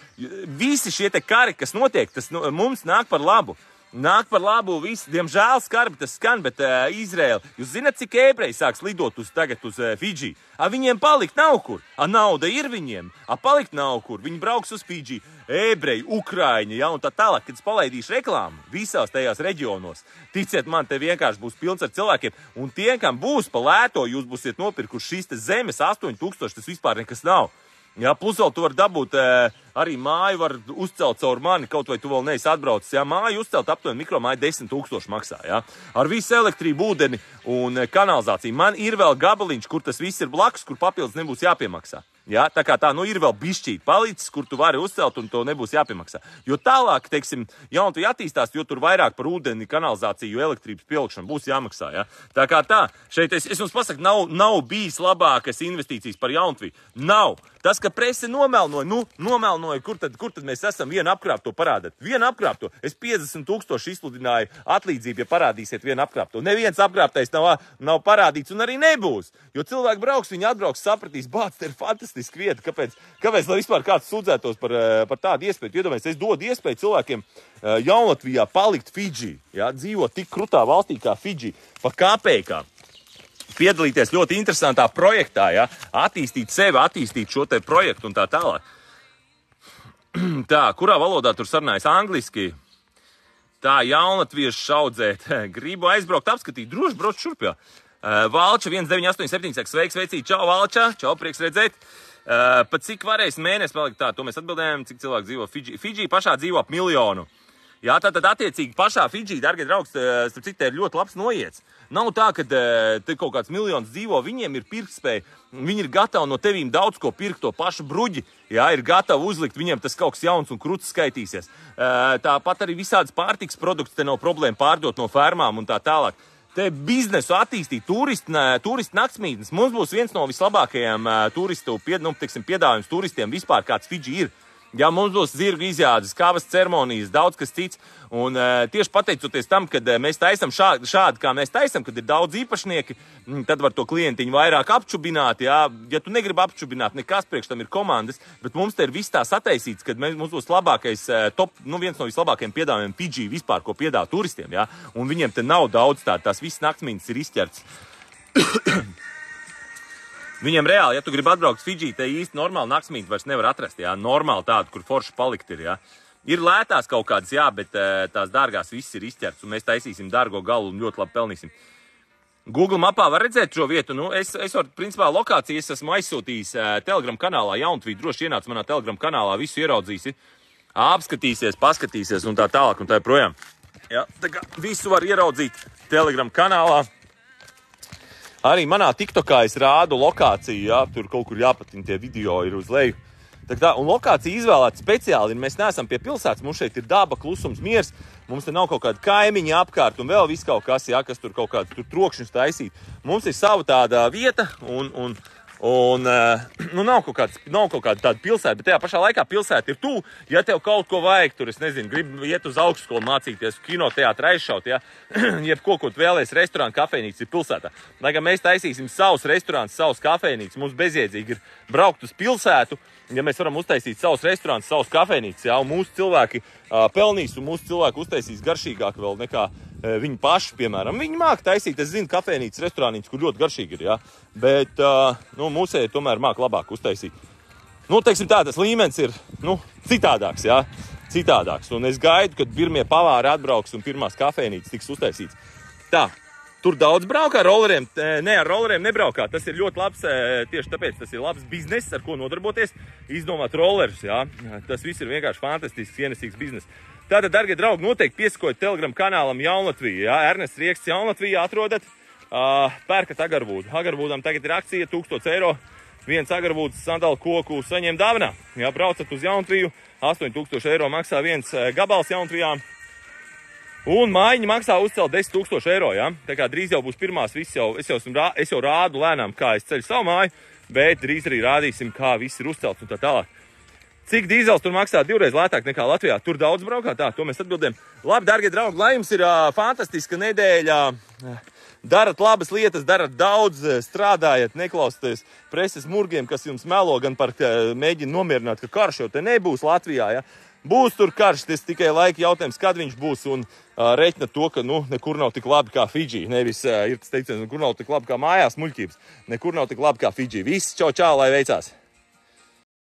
Visi šie te kari, kas notiek, tas mums nāk par labu. Nāk par labu visi, diemžēl skarbi tas skan, bet Izraela, jūs zināt, cik ebreji sāks lidot tagad uz Fidži? Viņiem palikt nav kur, nauda ir viņiem, palikt nav kur, viņi brauks uz Fidži, ebreji, Ukraiņi, ja, un tā tālāk, kad es palaidīšu reklāmu visās tajās reģionos, ticiet man, te vienkārši būs pilns ar cilvēkiem, un tie, kam būs pa lēto, jūs būsiet nopirkuši šīs te zemes 8,000, tas vispār nekas nav. Jā, plus vēl tu var dabūt, arī māju var uzcelt caur mani, kaut vai tu vēl neesi atbraucis. Jā, māju uzcelt aptuveni mikromāju 10,000 maksā, jā. Ar visu elektrību, ūdeni un kanalizāciju. Man ir vēl gabaliņš, kur tas viss ir blakus, kur papildus nebūs jāpiemaksā. Jā, tā kā tā, ir vēl bišķīt palicis, kur tu vari uzcelt un to nebūs jāpiemaksā. Jo tālāk, teiksim, Jaunatvija attīstās, jo tur vairāk par ūdeni, kanalizāciju, elektrības pielikšanu būs jāmaksā, jā. Tā kā tā, šeit es jums pasaku, nav bijis labākas investīcijas par Jaunatviju. Nav. Tas, ka prese nomelnoja, kur tad mēs esam vienu apkrāpto parādāt. Vienu apkrāpto. Es 50,000 izsludināju atlīdzību, ja parādīsiet vienu apkrāpto. Neviens apkrāptais nav parādīts un arī nebūs. Jo cilvēki brauks, viņi atbrauks, sapratīs, bāc, te ir fantastiski vieta. Kāpēc lai vispār kāds sūdzētos par tādu iespēju? Iedomājies, es dodu iespēju cilvēkiem Jaunatvijā palikt Fidži, ja, dzīvot tik krutā valstī kā Fidži, pa kāpējkām. Piedalīties ļoti interesantā projektā, ja? Attīstīt sevi, attīstīt šo te projektu un tā tālāk. Tā, kurā valodā tur sarunājas? Angliski. Tā, jaunatviešu audzēt. Gribu aizbraukt, apskatīt, droši brauc šurp, jā. Valča 1987 saka, sveiks, veicīt, čau Valča, čau, prieks redzēt. Pat cik varēs mēnesi palikt tā, to mēs atbildējām, cik cilvēki dzīvo Fidži. Fidži pašā dzīvo ap 1 miljonu. Jā, tātad attiecīgi pašā Fidži, dargie draugs, starp citu, ir ļoti labs noiets. Nav tā, ka te kaut kāds miljons dzīvo, viņiem ir pirktspēja, viņi ir gatavi no tevīm daudz ko pirkt, to pašu bruģi, jā, ir gatavi uzlikt, viņiem tas kaut kas jauns un kruts skaitīsies. Tāpat arī visādas pārtiks produkts, te nav problēma pārdot no fermām un tā tālāk. Te biznesu attīstīt, turistu naktsmītnes. Mums būs viens no vislabākajiem piedāvājums turistiem vispār, kāds Fidži ir. Jā, mums būs zirgu izjādes, kavas ceremonijas, daudz kas cits. Un tieši pateicoties tam, kad mēs taisam šādi, kā mēs taisam, kad ir daudz īpašnieki, tad var to klientiņu vairāk apčubināt. Jā. Ja tu negribi apčubināt, nekas priekš tam ir komandas, bet mums te ir viss tā sataisīts, kad mums būs labākais viens no vislabākajiem piedāvājumiem Fidži vispār, ko piedāvā turistiem. Jā. Un viņiem te nav daudz tās visas naktsmītnes ir izķerts. Viņiem reāli, ja tu gribi atbraukt Fidži, te īsti normāli naktsmītni vairs nevar atrast, jā, normāli tādu, kur forši palikt ir, jā. Ir lētās kaut kādas, jā, bet tās dārgās viss ir izķerts, un mēs taisīsim dārgo galu un ļoti labi pelnīsim. Google mapā var redzēt šo vietu, es varu, principā, lokācijas esmu aizsūtījis Telegram kanālā, Jauntvī, droši ienāc manā Telegram kanālā, visu ieraudzīsi, apskatīsies, paskatīsies un tā tālāk un tā projām. Jā, tā kā visu var ieraudzīt Telegram kanālā. Arī manā TikTokā es rādu lokāciju, jā, tur kaut kur jāpatina tie video ir uz leju. Un lokācija izvēlēta speciāli, mēs neesam pie pilsētas, mums šeit ir daba, klusums, miers, mums te nav kaut kāda kaimiņa apkārt un vēl viss kaut kas, jā, kas tur kaut kādu tur trokšņus taisīt. Mums ir sava tāda vieta un nav kaut kāda tāda pilsēta, bet tajā pašā laikā pilsēta ir tuvu, ja tev kaut ko vajag, tur, es nezinu, gribi iet uz augstskolu mācīties, kino teātri aizšaut, ja, jebko, ko tu vēlies, restorānu, kafejnīca ir pilsētā. Lai gan mēs taisīsim savus restorānus, savus kafejnīcas, mums bezjēdzīgi ir braukt uz pilsētu, ja mēs varam uztaisīt savus restorānus, savus kafejnīcas, ja, un mūsu cilvēki pelnīs, un mūsu cilvēki uztaisīs garšīgāk vēl nekā viņi paši, piemēram. Viņi māk taisīt, es zinu, kafejnīcas, restorānīcas, kur ļoti garšīgi ir, ja, bet mūsēji tomēr māk labāk uztaisīt. Teiksim tā, tas līmenis ir, citādāks, jā, citādāks, un es gaidu, kad pirmie pavāri atbrauks un pirmās kafejnīcas tiks uztaisīts. Tā. Tur daudz braukā ar rolleriem, ar rolleriem nebraukā. Tas ir ļoti labs, tieši tāpēc tas ir labs bizness, ar ko nodarboties, izdomāt rollerus, jā. Tas viss ir vienkārši fantastisks, ienesīgs bizness. Tātad, dargie draugi, noteikti piesakojiet Telegram kanālam Jaunlatvija, jā. Ernests Rieksts Jaunlatvijā atrodat, pērkat agarvūdu. Agarvūdam tagad ir akcija 1000 eiro, viens agarvūdas sandalu koku saņem dāvanā. Jā, braucat uz Jauntviju, 8000 eiro maksā viens gabals Jauntvijā. Un mājiņa maksā uzcelt 10 000 eiro, ja? Tā kā drīz jau būs pirmās, es jau rādu lēnām, kā es ceļu savu māju, bet drīz arī rādīsim, kā viss ir uzcelts un tā tālāk. Cik dīzels tur maksā 2 reizes lētāk nekā Latvijā? Tur daudz braukā, tā, to mēs atbildējam. Labi, dargie draugi, lai jums ir fantastiska nedēļa. Darat labas lietas, darat daudz, strādājat, neklausieties preses murgiem, kas jums melo, gan par mēģina nomierināt, ka karš jau te nebūs Latvijā, ja? Būs tur karš, tas tikai laika jautājums, kad viņš būs, un reiķina to, ka nekur nav tik labi kā Fidži. Nevis ir tas teiciens, nekur nav tik labi kā mājās muļķības, nekur nav tik labi kā Fidži. Viss, čau, lai veicās!